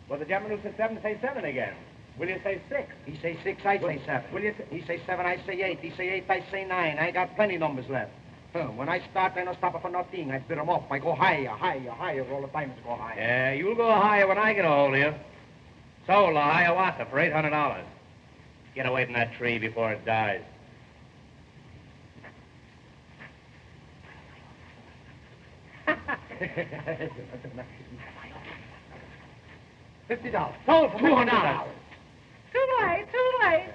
Will the gentleman who said 7 say 7 again? Will you say 6? He say 6, I say 7. Will you he say 7, I say 8. He say 8, I say 9. I got plenty numbers left. When I start, I don't stop for nothing. I bid them up. I go higher, higher, higher. All the diamonds go higher. Yeah, you'll go higher when I get a hold of you. Sold a Hiawatha for $800. Get away from that tree before it dies. $50. Sold for $200. Too late, too late.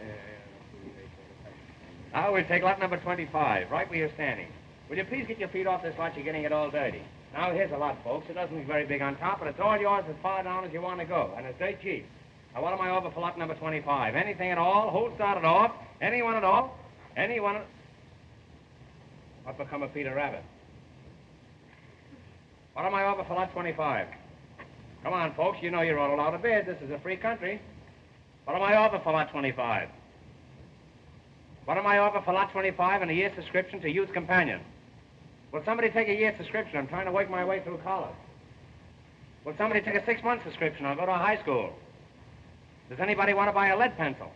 Now we'll take lot number 25, right where you're standing. Will you please get your feet off this lot? You're getting it all dirty. Now, here's a lot, folks. It doesn't look very big on top, but it's all yours as far down as you want to go, and it's dirt cheap. Now, what am I over for lot number 25? Anything at all? Who'll start it off? Anyone at all? Anyone? What become of Peter Rabbit? What am I over for lot 25? Come on, folks. You know you're all allowed to bid. This is a free country. What am I over for lot 25? What am I over for lot 25 and a year's subscription to Youth Companion? Will somebody take a year's subscription? I'm trying to work my way through college. Will somebody take a 6-month subscription? I'll go to a high school. Does anybody want to buy a lead pencil?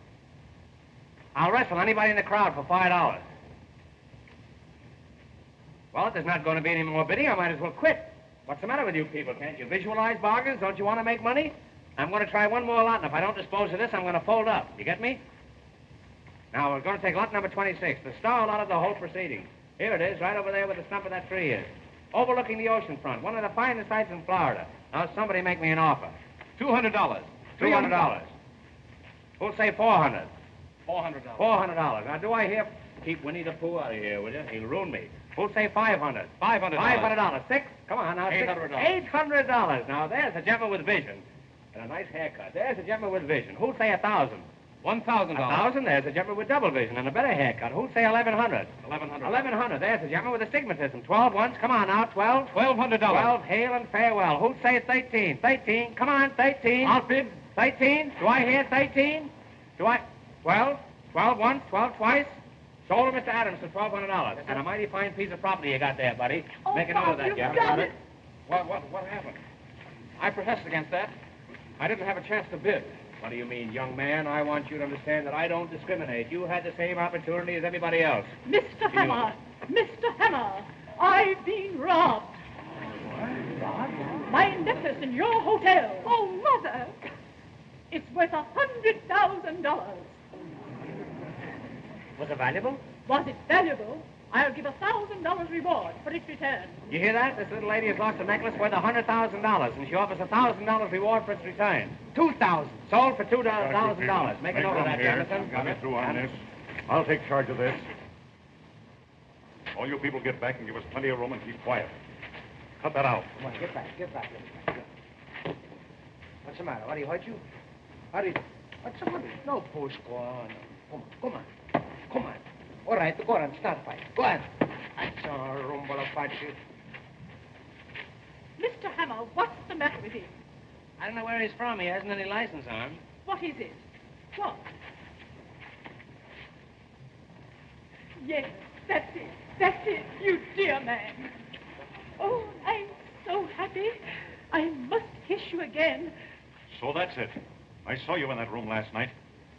I'll wrestle anybody in the crowd for $5. Well, if there's not going to be any more bidding, I might as well quit. What's the matter with you people? Can't you visualize bargains? Don't you want to make money? I'm going to try one more lot, and if I don't dispose of this, I'm going to fold up. You get me? Now, we're going to take lot number 26, the star lot of the whole proceeding. Here it is, right over there where the stump of that tree is. Overlooking the ocean front, one of the finest sights in Florida. Now, somebody make me an offer. $200. $300. Who'll say $400? $400. $400. Now, do I hear? Keep Winnie the Pooh out of here, will you? He'll ruin me. Who'll say 500? $500. $500. Six? Come on now. $800. $800. Now, there's a gentleman with vision. And a nice haircut. There's a gentleman with vision. Who'll say 1,000? $1,000. 1,000. There's a gentleman with double vision and a better haircut. Who'll say 1,100? $1,100. 1,100. There's a gentleman with astigmatism. 12 once. Come on now. 12. $1,200. 12. Hail and farewell. Who'll say 13? 13. Come on. 13. I'll bid. 13. Do I hear 13? Do I? 12. 12 once. 12 twice. Sold to Mr. Adams for $1,200. And a mighty fine piece of property you got there, buddy. Oh, Make a note of that, you've Jeff. done it. What happened? I protest against that. I didn't have a chance to bid. What do you mean, young man? I want you to understand that I don't discriminate. You had the same opportunity as everybody else. Mr. Hammer, Mr. Hammer, I've been robbed. My necklace in your hotel. Oh, Mother! It's worth $100,000. Was it valuable? Was it valuable? I'll give $1,000 reward for its return. You hear that? This little lady has lost a necklace worth $100,000, and she offers $1,000 reward for its return. $2,000. Sold for $2,000. Make a note of that, Jonathan. Got me through on this. I'll take charge of this. All you people get back and give us plenty of room and keep quiet. Cut that out. Come on, get back. What's the matter? What, he hurt you? What's the matter? No push, go on. Come on. All right, go on, start fight. Go on. That's all, rumble fight. Mr. Hammer, what's the matter with him? I don't know where he's from. He hasn't any license on him. What is it? What? Yes, that's it, you dear man. Oh, I'm so happy. I must kiss you again. So that's it. I saw you in that room last night,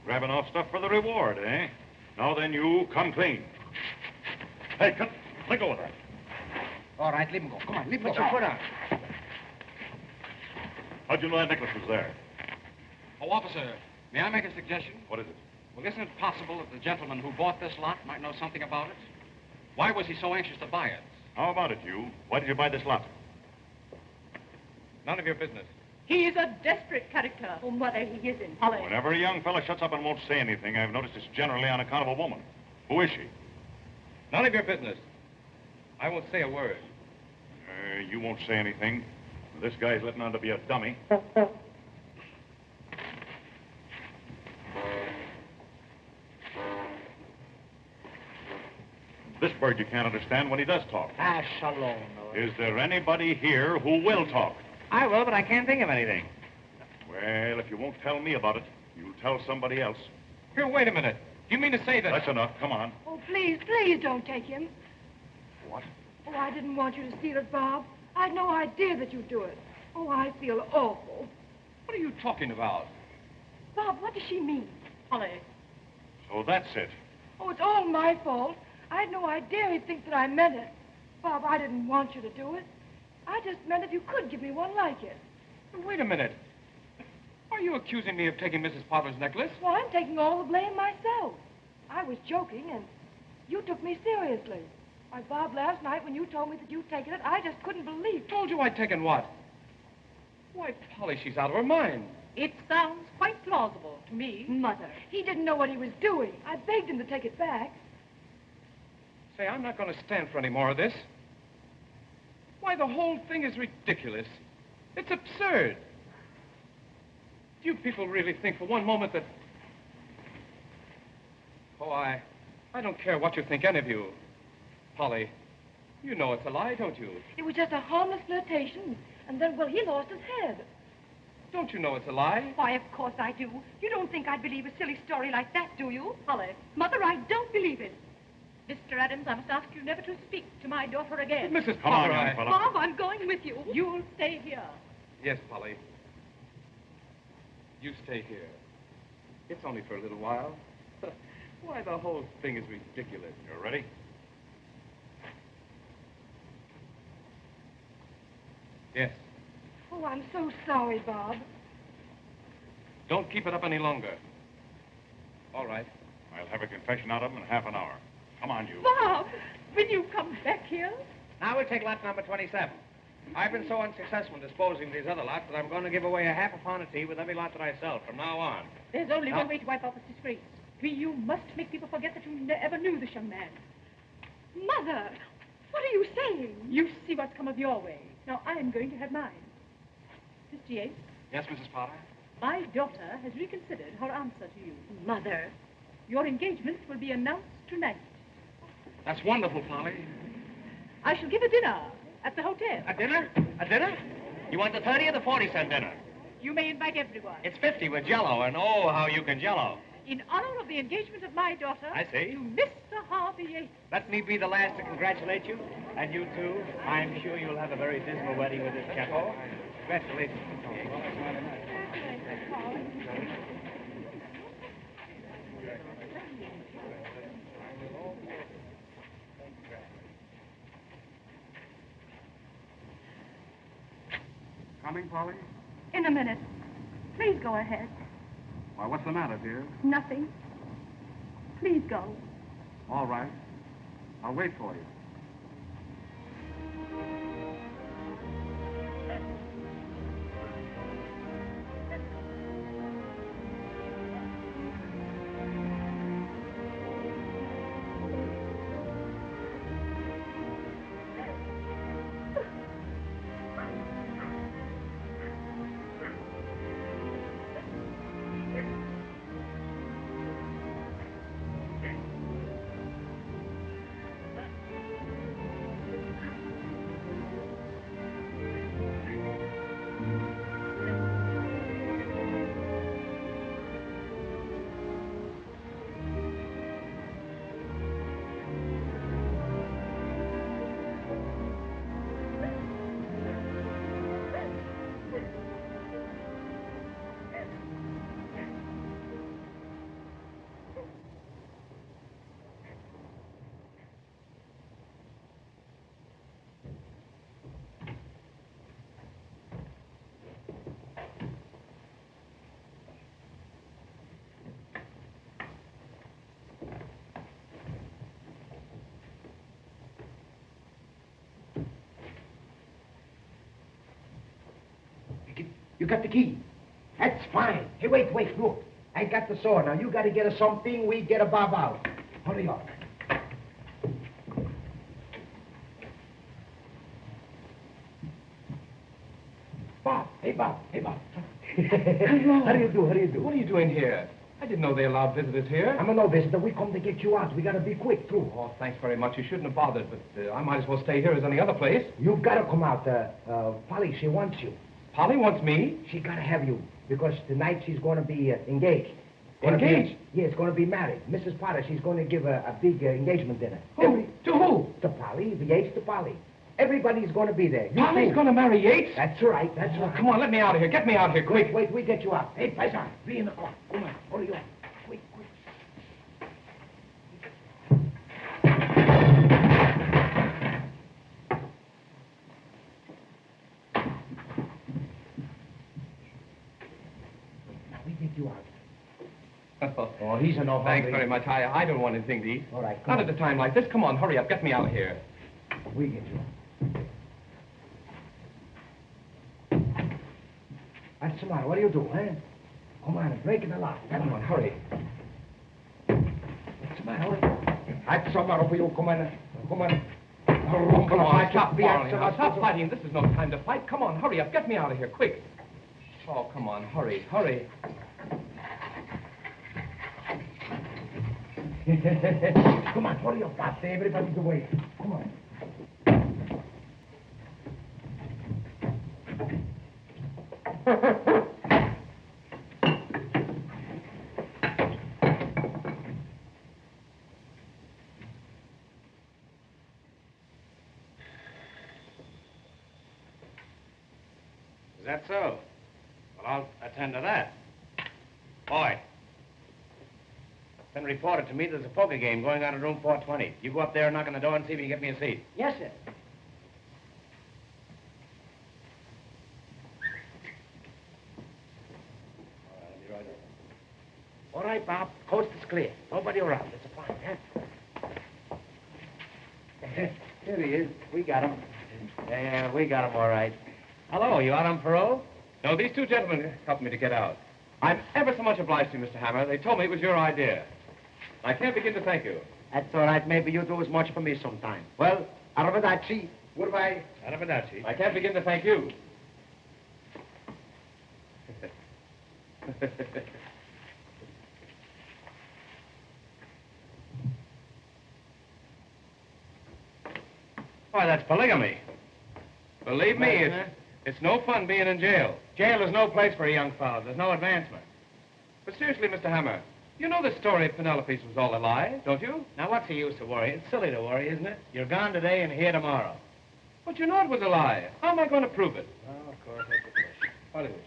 grabbing off stuff for the reward, eh? Now then, you come clean. Hey, let go of that. All right, leave him go. Come on, leave him Put go. your foot on. How'd you know that necklace was there? Oh, officer, may I make a suggestion? What is it? Well, isn't it possible that the gentleman who bought this lot might know something about it? Why was he so anxious to buy it? How about it, you? Why did you buy this lot? None of your business. He is a desperate character. Oh, Mother, he isn't. Holly. Whenever a young fella shuts up and won't say anything, I've noticed it's generally on account of a woman. Who is she? None of your business. I won't say a word. You won't say anything. This guy's letting on to be a dummy. This bird you can't understand when he does talk. Shalom. Is there anybody here who will talk? I will, but I can't think of anything. Well, if you won't tell me about it, you'll tell somebody else. Here, wait a minute. Do you mean to say that... That's enough. Come on. Oh, please don't take him. What? Oh, I didn't want you to steal it, Bob. I had no idea that you'd do it. Oh, I feel awful. What are you talking about? Bob, what does she mean? Holly. So that's it. Oh, it's all my fault. I had no idea he'd think that I meant it. Bob, I didn't want you to do it. I just meant if you could give me one like it. Wait a minute. Are you accusing me of taking Mrs. Potter's necklace? Well, I'm taking all the blame myself. I was joking, and you took me seriously. Why, Bob, last night when you told me that you'd taken it, I just couldn't believe it. Told you I'd taken what? Why, Polly, she's out of her mind. It sounds quite plausible to me. Mother, he didn't know what he was doing. I begged him to take it back. Say, I'm not going to stand for any more of this. Why, the whole thing is ridiculous. It's absurd. Do you people really think for one moment that... Oh, I don't care what you think, any of you. Polly, you know it's a lie, don't you? It was just a harmless flirtation, and then, well, he lost his head. Don't you know it's a lie? Why, of course I do. You don't think I'd believe a silly story like that, do you? Holly. Mother, I don't believe it. Mr. Adams, I must ask you never to speak to my daughter again. Mrs. Come on, Potter, young fella. Bob, I'm going with you. You'll stay here. Yes, Polly. You stay here. It's only for a little while. Why, the whole thing is ridiculous. You ready? Yes. Oh, I'm so sorry, Bob. Don't keep it up any longer. All right. I'll have a confession out of him in half an hour. Come on, you. Bob, will you come back here? Now we'll take lot number 27. I've been so unsuccessful in disposing of these other lots that I'm going to give away a half a pound of tea with every lot that I sell from now on. There's only No. one way to wipe off this disgrace. You must make people forget that you ever knew this young man. Mother, what are you saying? You see what's come of your way. Now I'm going to have mine. Mr. Yates, Yes, Mrs. Potter? my daughter has reconsidered her answer to you. Mother. Your engagement will be announced tonight. That's wonderful, Polly. I shall give a dinner at the hotel. A dinner? A dinner? You want the 30 or the 40-cent dinner? You may invite everyone. It's 50 with Jell-O, and oh, how you can Jell-O. In honor of the engagement of my daughter. I see. To Mr. Harvey Yates. Let me be the last to congratulate you. And you, too. I'm sure you'll have a very dismal wedding with this chap. Congratulations. Coming, Polly? In a minute. Please go ahead. Why, what's the matter, dear? Nothing. Please go. All right. I'll wait for you. You got the key. That's fine. Hey, wait, look. I got the saw. Now, you got to get us something. We get a bob out. Hurry up. Bob. Hey, Bob. Hello. How do you do? What are you doing here? I didn't know they allowed visitors here. I'm a no visitor. We come to get you out. We got to be quick, too. Oh, thanks very much. You shouldn't have bothered, but I might as well stay here as any other place. You've got to come out. Polly, she wants you. Polly wants me? She got to have you, because tonight she's going to be engaged. Engaged? Yes, going to be married. Mrs. Potter, she's going to give a big engagement dinner. Who? To who? To Polly, the Yates to Polly. Everybody's going to be there. Polly's going to marry Yates? That's right. Come on, let me out of here. Get me out of here, quick. Wait, we get you out. Hey, Paisan, be in the car. Come on, hurry up. Quick. Now, we get you out. Oh, he's a no hurry. Thanks very much. I don't want anything to eat. All right, come Not on. at a time like this. Come on, hurry up. Get me out of here. We get you out. What's the matter? What do you do, eh? Come on, break in the lock. Come on, hurry. What's the matter? What's the matter for you? Come on. Come on, stop quarreling now. Stop fighting. This is no time to fight. Come on, hurry up. Get me out of here, quick. Oh, come on, hurry. Come on, hurry up, Bob. Everybody's away. Come on. Is that so? Well, I'll attend to that. Boy. It's been reported to me there's a poker game going on in room 420. You go up there and knock on the door and see if you can get me a seat. Yes, sir. All right, Bob. Coast is clear. Nobody around. It's a fine, huh? Here he is. We got him. Yeah, we got him all right. Hello, you out on parole? No, these two gentlemen helped me to get out. I'm ever so much obliged to you, Mr. Hammer. They told me it was your idea. I can't begin to thank you. That's all right. Maybe you'll do as much for me sometime. Well, arrivederci. Goodbye. Arrivederci. I can't begin to thank you. Why, that's polygamy. Believe me, it's no fun being in jail. Jail is no place for a young fellow. There's no advancement. But seriously, Mr. Hammer, you know the story of Penelope's was all a lie, don't you? Now, what's the use to worry? It's silly to worry, isn't it? You're gone today and here tomorrow. But you know it was a lie. How am I going to prove it? Oh, of course, that's the question. Hollywood.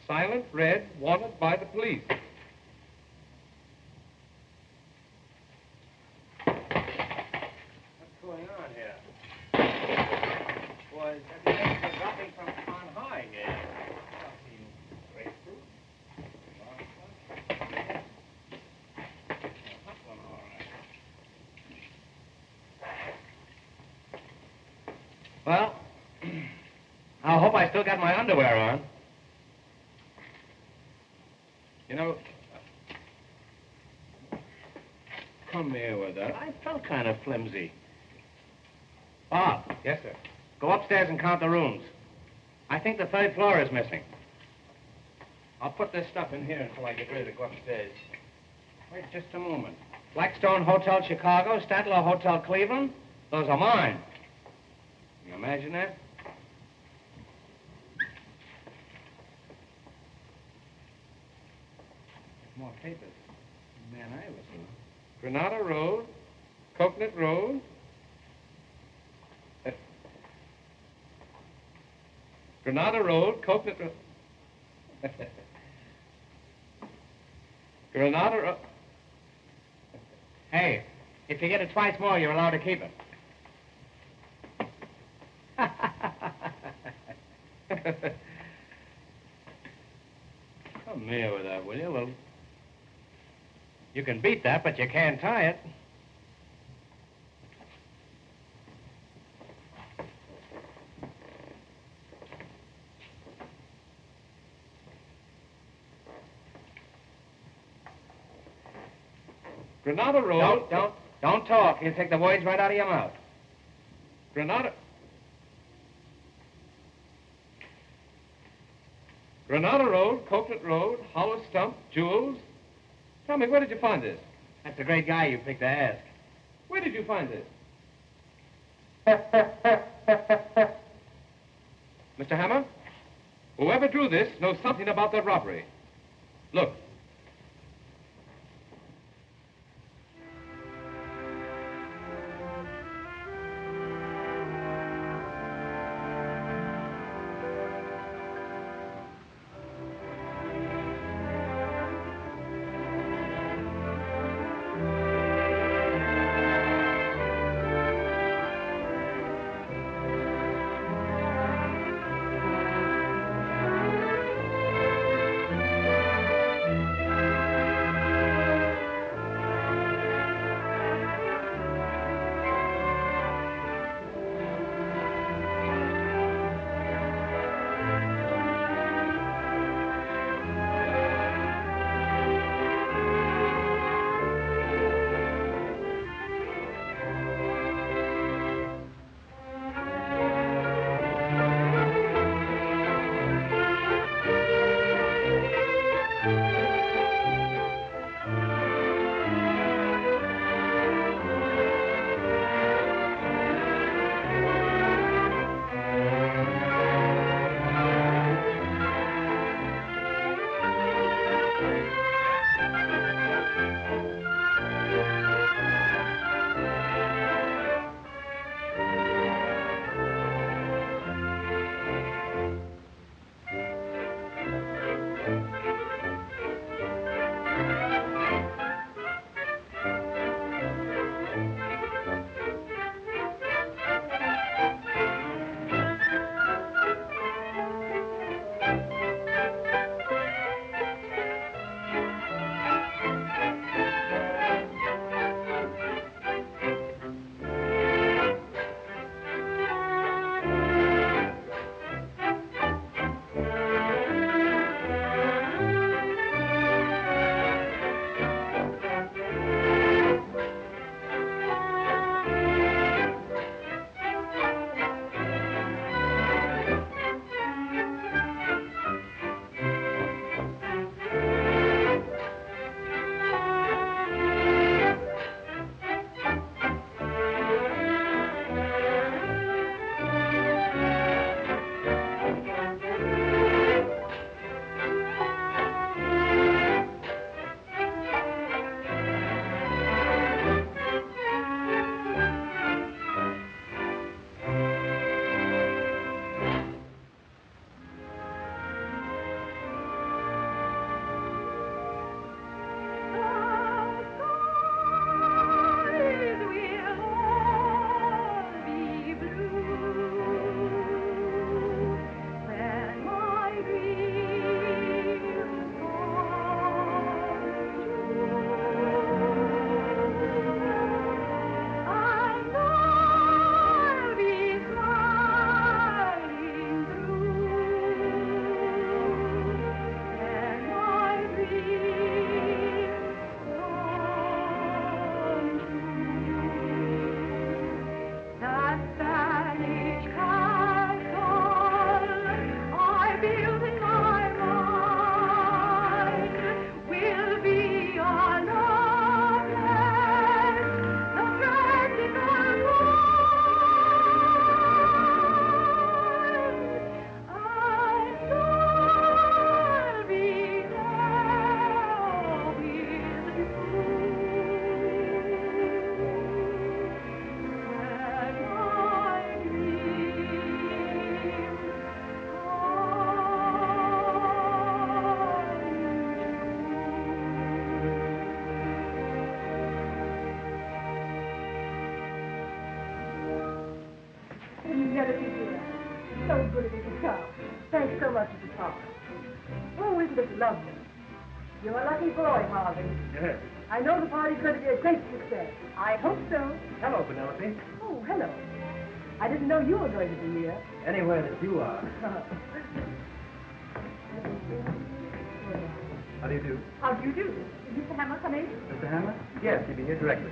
Silent Red wanted by the police. What's going on here? Boy, everything's been dropping from on high here. Something grapefruit. Hot one, all right. Well, I hope I still got my underwear on. You know, come here with that. I felt kind of flimsy. Bob. Yes, sir. Go upstairs and count the rooms. I think the third floor is missing. I'll put this stuff in here until I get ready to go upstairs. Wait just a moment. Blackstone Hotel Chicago, Statler Hotel Cleveland. Those are mine. Can you imagine that? More papers. Man, I was Granada Road, Coconut Road. Granada Road, Coconut Road. Granada Road. Hey, if you get it twice more, you're allowed to keep it. Come here with that, will you? Well, you can beat that, but you can't tie it. Granada Road. Don't talk. You'll take the words right out of your mouth. Granada Road, Coconut Road, Hollow Stump, Jewels. Tell me, where did you find this? That's a great guy you picked to ask. Where did you find this? Mr. Hammer, whoever drew this knows something about that robbery. Look. Hennessy, dear. So good of you to come. Thanks so much, Mrs. Parker. Oh, isn't it lovely? You're a lucky boy, Harvey. Yes. I know the party's going to be a great success. I hope so. Hello, Penelope. Oh, hello. I didn't know you were going to be here. Anywhere that you are. How do you do? How do you do? Is Mr. Hammer come in? Mr. Hammer? Yes, he'll be here directly.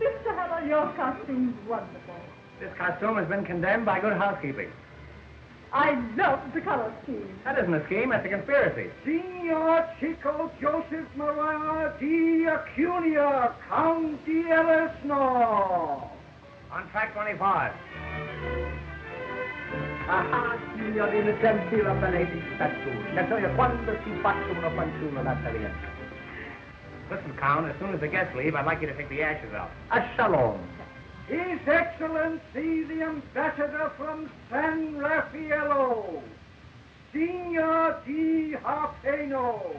Mr. Hammer, your costume's wonderful. This costume has been condemned by good housekeeping. I love the color scheme. That isn't a scheme, that's a conspiracy. Signor Chico Joseph Maria di Acunia, Count di Ellisno. On track 25. Ah, signori, mi sentiva bene statura. Ne so io quando si faccia una fanciulla da italiano. Listen, Count, as soon as the guests leave, I'd like you to take the ashes out. A shalom. His Excellency, the ambassador from San Raffaello, Signor di Harpeno.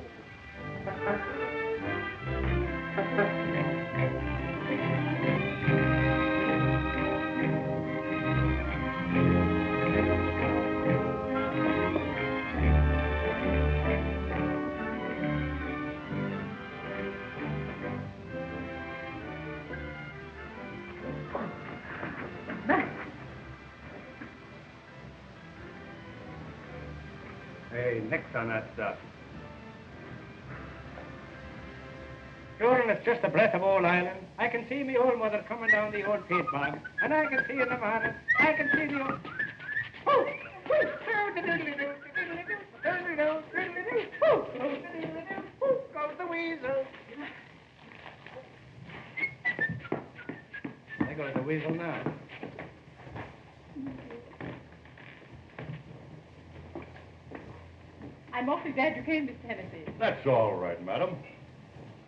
Hey, nix on that stuff. Sure, and it's just a breath of old Ireland. I can see me old mother coming down the old peat bog, and I can see in the morning, I can see the old... Oh! Goes the weasel. There goes the weasel now. I'm awfully glad you came, Mr. Hennessy. That's all right, madam.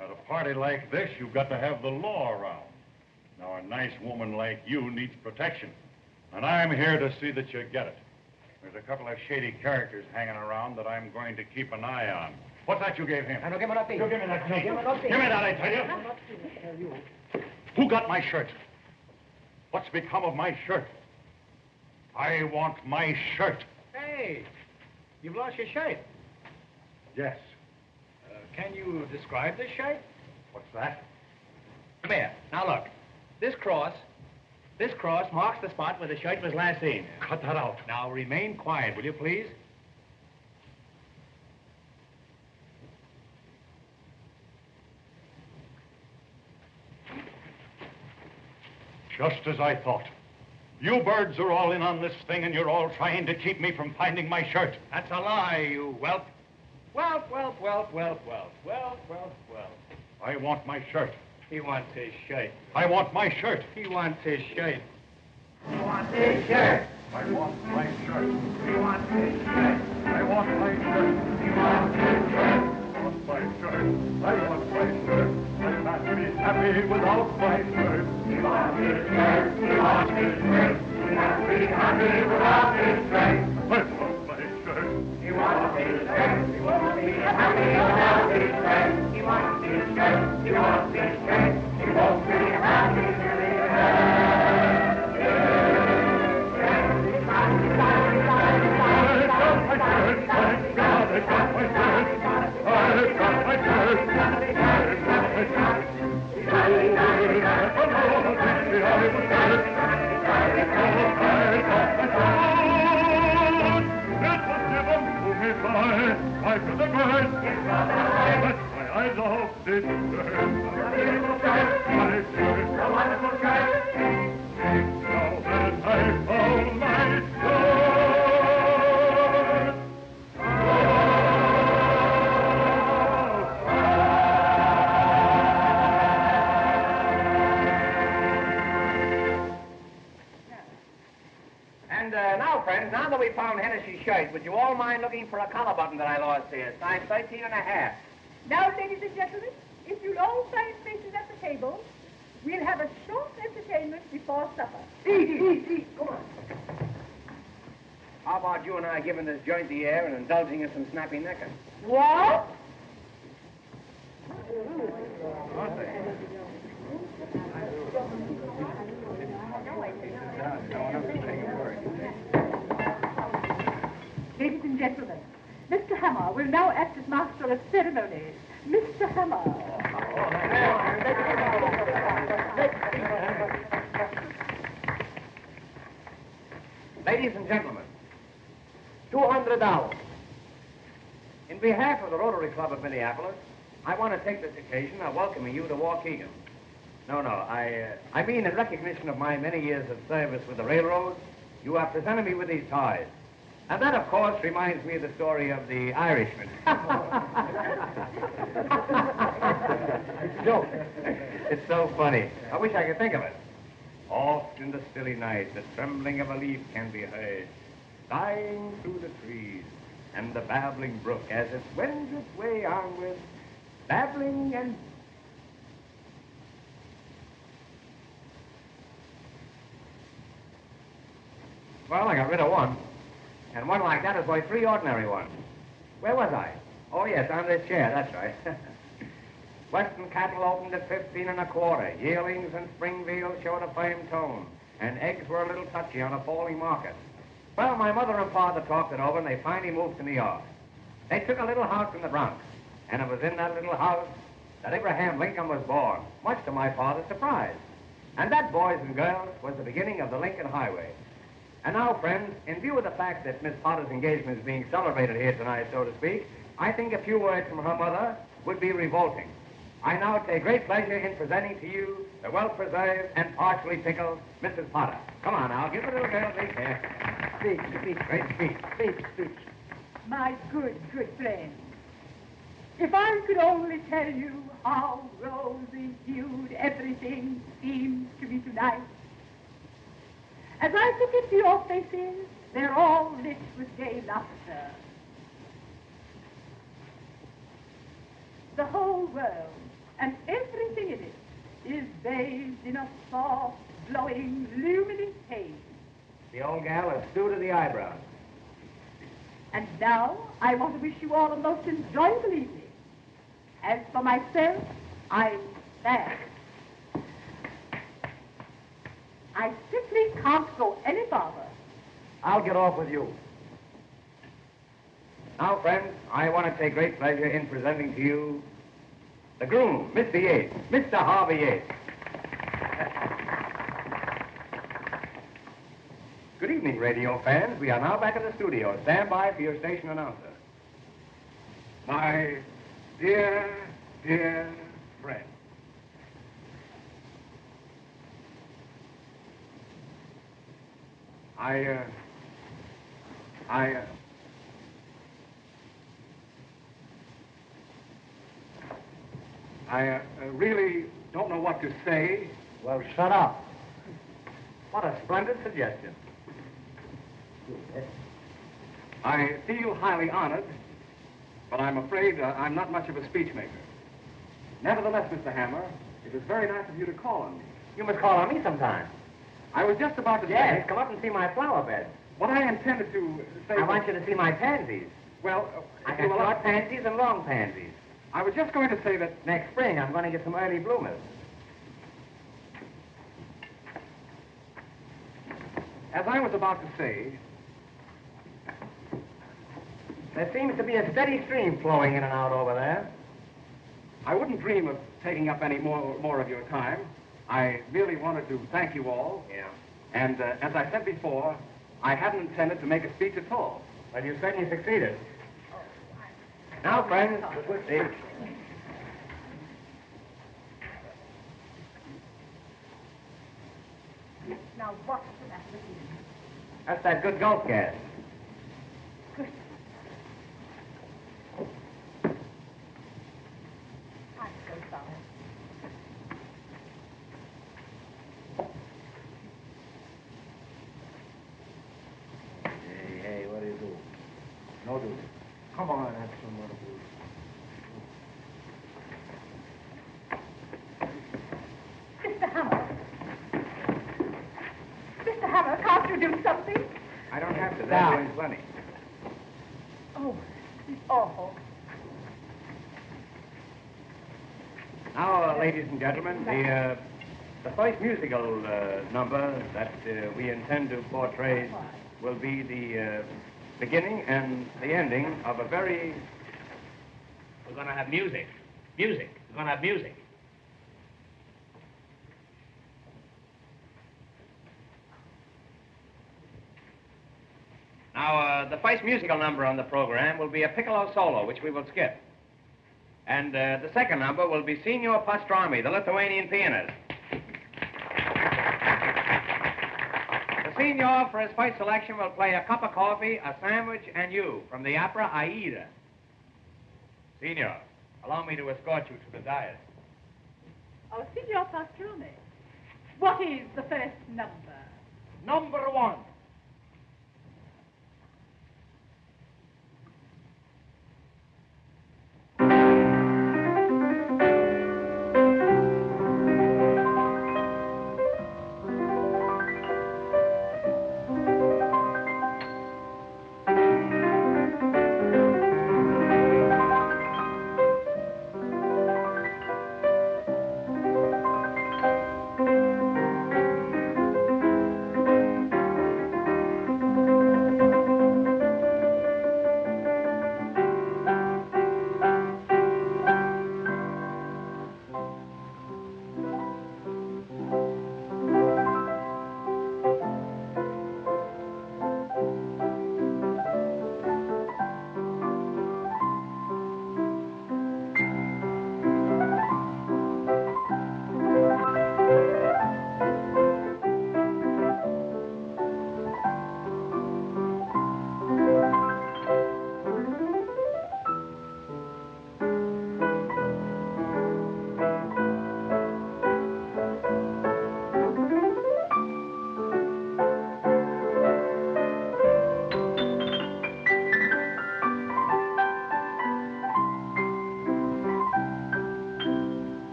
At a party like this, you've got to have the law around. Now, a nice woman like you needs protection, and I'm here to see that you get it. There's a couple of shady characters hanging around that I'm going to keep an eye on. What's that you gave him? I don't give me nothing. You give me that, Give me nothing. Give me that, I tell you. Who got my shirt? What's become of my shirt? I want my shirt. Hey, you've lost your shirt. Yes. Can you describe this shirt? What's that? Come here. Now look. This cross marks the spot where the shirt was last seen. Cut that out. Now remain quiet, will you please? Just as I thought. You birds are all in on this thing, and you're all trying to keep me from finding my shirt. That's a lie, you whelp. Whelp. I want my shirt. He wants his shirt. I want my shirt. He wants his shirt. He wants his shirt. I want my shirt. He wants his shirt. I want my shirt. He wants his shirt. I want my shirt. I want my shirt. I can't be happy without my shirt. He wants his shirt. He wants his shirt. He can't be happy without his shirt. I want my shirt. He wants his shirt. He won't be happy without his shirt. He wants his shirt. He wants his shirt. He won't be happy till he I love this shirt. my shirt. A wonderful shirt. Now that I found my shirt. And now, friends, now that we found Hennessy's shirt, would you all mind looking for a collar button that I lost here? Size 13 and a half. Now, ladies and gentlemen, if you'll all find places at the table, we'll have a short entertainment before supper. Eat. Come on. How about you and I giving this joint the air and indulging in some snappy necking? What? Ladies and gentlemen, Mr. Hammer will now act as master of ceremonies. Mr. Hammer. Ladies and gentlemen, $200. In behalf of the Rotary Club of Minneapolis, I want to take this occasion of welcoming you to Waukegan. I mean in recognition of my many years of service with the railroad, you have presented me with these ties. And that, of course, reminds me of the story of the Irishman. It's a joke. It's so funny. I wish I could think of it. Oft in the stilly night, the trembling of a leaf can be heard, sighing through the trees, and the babbling brook as it wends its way onward, babbling and... Well, I got rid of one. And one like that is worth 3 ordinary ones. Where was I? Oh, yes, on this chair, that's right. Western cattle opened at 15 1/4. Yearlings and Springfield showed a firm tone, and eggs were a little touchy on a falling market. Well, my mother and father talked it over, and they finally moved to New York. They took a little house in the Bronx, and it was in that little house that Abraham Lincoln was born, much to my father's surprise. And that, boys and girls, was the beginning of the Lincoln Highway. And now, friends, in view of the fact that Miss Potter's engagement is being celebrated here tonight, so to speak, I think a few words from her mother would be revolting. I now take great pleasure in presenting to you the well-preserved and partially pickled Mrs. Potter. Come on now, give the little girl a big here. Speak, great speech. My good friend. If I could only tell you how rosy-hued everything seems to be tonight. As I look into your faces, they're all lit with gay laughter. The whole world and everything in it is bathed in a soft, glowing, luminous haze. The old gal is stew to the eyebrows. And now, I want to wish you all a most enjoyable evening. As for myself, I'm sad. I simply can't go any farther. I'll get off with you. Now, friends, I want to take great pleasure in presenting to you the groom, Mr. Yates, Mr. Harvey Yates. Good evening, radio fans. We are now back in the studio. Stand by for your station announcer. My dear friend. I really don't know what to say. Well, shut up. What a splendid suggestion. I feel highly honored, but I'm afraid I'm not much of a speechmaker. Nevertheless, Mr. Hammer, it was very nice of you to call on me. You must call on me sometime. I was just about to Yes, say... come up and see my flower bed. What I intended to say... I want you to see my pansies. Well, I got short pansies and long pansies. I was just going to say that... Next spring, I'm going to get some early bloomers. As I was about to say... There seems to be a steady stream flowing in and out over there. I wouldn't dream of taking up any more of your time. I merely wanted to thank you all. Yeah. And as I said before, I hadn't intended to make a speech at all. Well, you certainly succeeded. Now, friends, we'll see. Now, what's that? That's that good gulp gas. Good. I'm so sorry. Hey, what do you do? No do. Come on, have some more booze. Mr. Hammer. Mr. Hammer, can't you do something? I don't have to. They're doing plenty. Oh, it's awful. Now, ladies and gentlemen, the first musical number that we intend to portray will be the beginning and the ending of a very... We're going to have music. Music. We're going to have music. Now, the first musical number on the program will be a piccolo solo, which we will skip. And the second number will be Signor Pastrami, the Lithuanian pianist. The Signor, for his first selection, will play A Cup of Coffee, A Sandwich, and You from the opera Aida. Signor, allow me to escort you to the dais. Oh, Signor Pastrami, what is the first number? Number 1.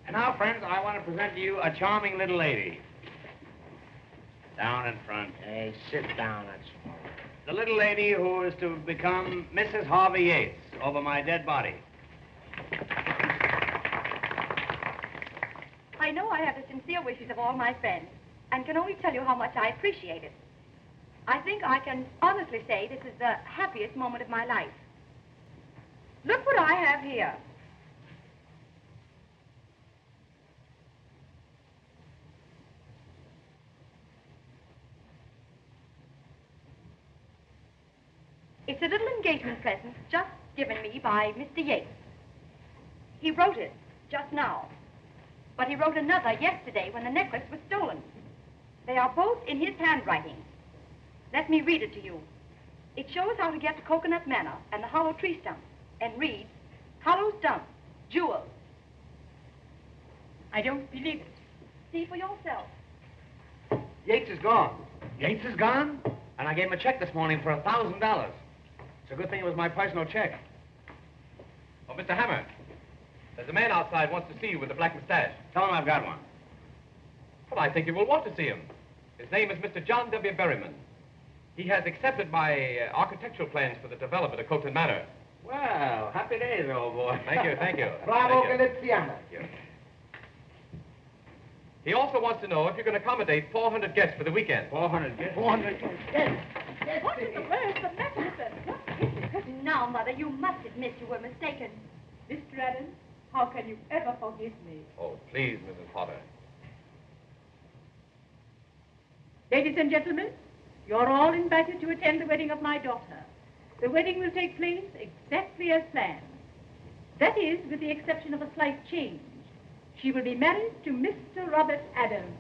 And now, friends, I want to present to you a charming little lady. Down in front. Hey, sit down, that's all. The little lady who is to become Mrs. Harvey Yates over my dead body. I know I have the sincere wishes of all my friends, and can only tell you how much I appreciate it. I think I can honestly say this is the happiest moment of my life. Look what I have here. It's a little engagement present just given me by Mr. Yates. He wrote it just now, but he wrote another yesterday when the necklace was stolen. They are both in his handwriting. Let me read it to you. It shows how to get to Coconut Manor and the hollow tree stump, and reads, hollow stump, jewels. I don't believe it. See for yourself. Yates is gone. Yates is gone? And I gave him a check this morning for $1,000. It's a good thing it was my personal check. Oh, Mr. Hammer, there's a man outside wants to see you with a black mustache. Tell him I've got one. Well, I think you will want to see him. His name is Mr. John W. Berryman. He has accepted my architectural plans for the development of Cocoanut Manor. Well, happy days, old boy. Thank you, thank you. Bravo, Thank you. Galiziano. Thank you. He also wants to know if you can accommodate 400 guests for the weekend. 400 guests? 400 guests. Yes. What is the word? The magnificent. What is it? Now, Mother, you must admit you were mistaken. Mr. Adams, how can you ever forgive me? Oh, please, Mrs. Potter. Ladies and gentlemen, You're all invited to attend the wedding of my daughter. The wedding will take place exactly as planned. That is, with the exception of a slight change. She will be married to Mr. Robert Adams.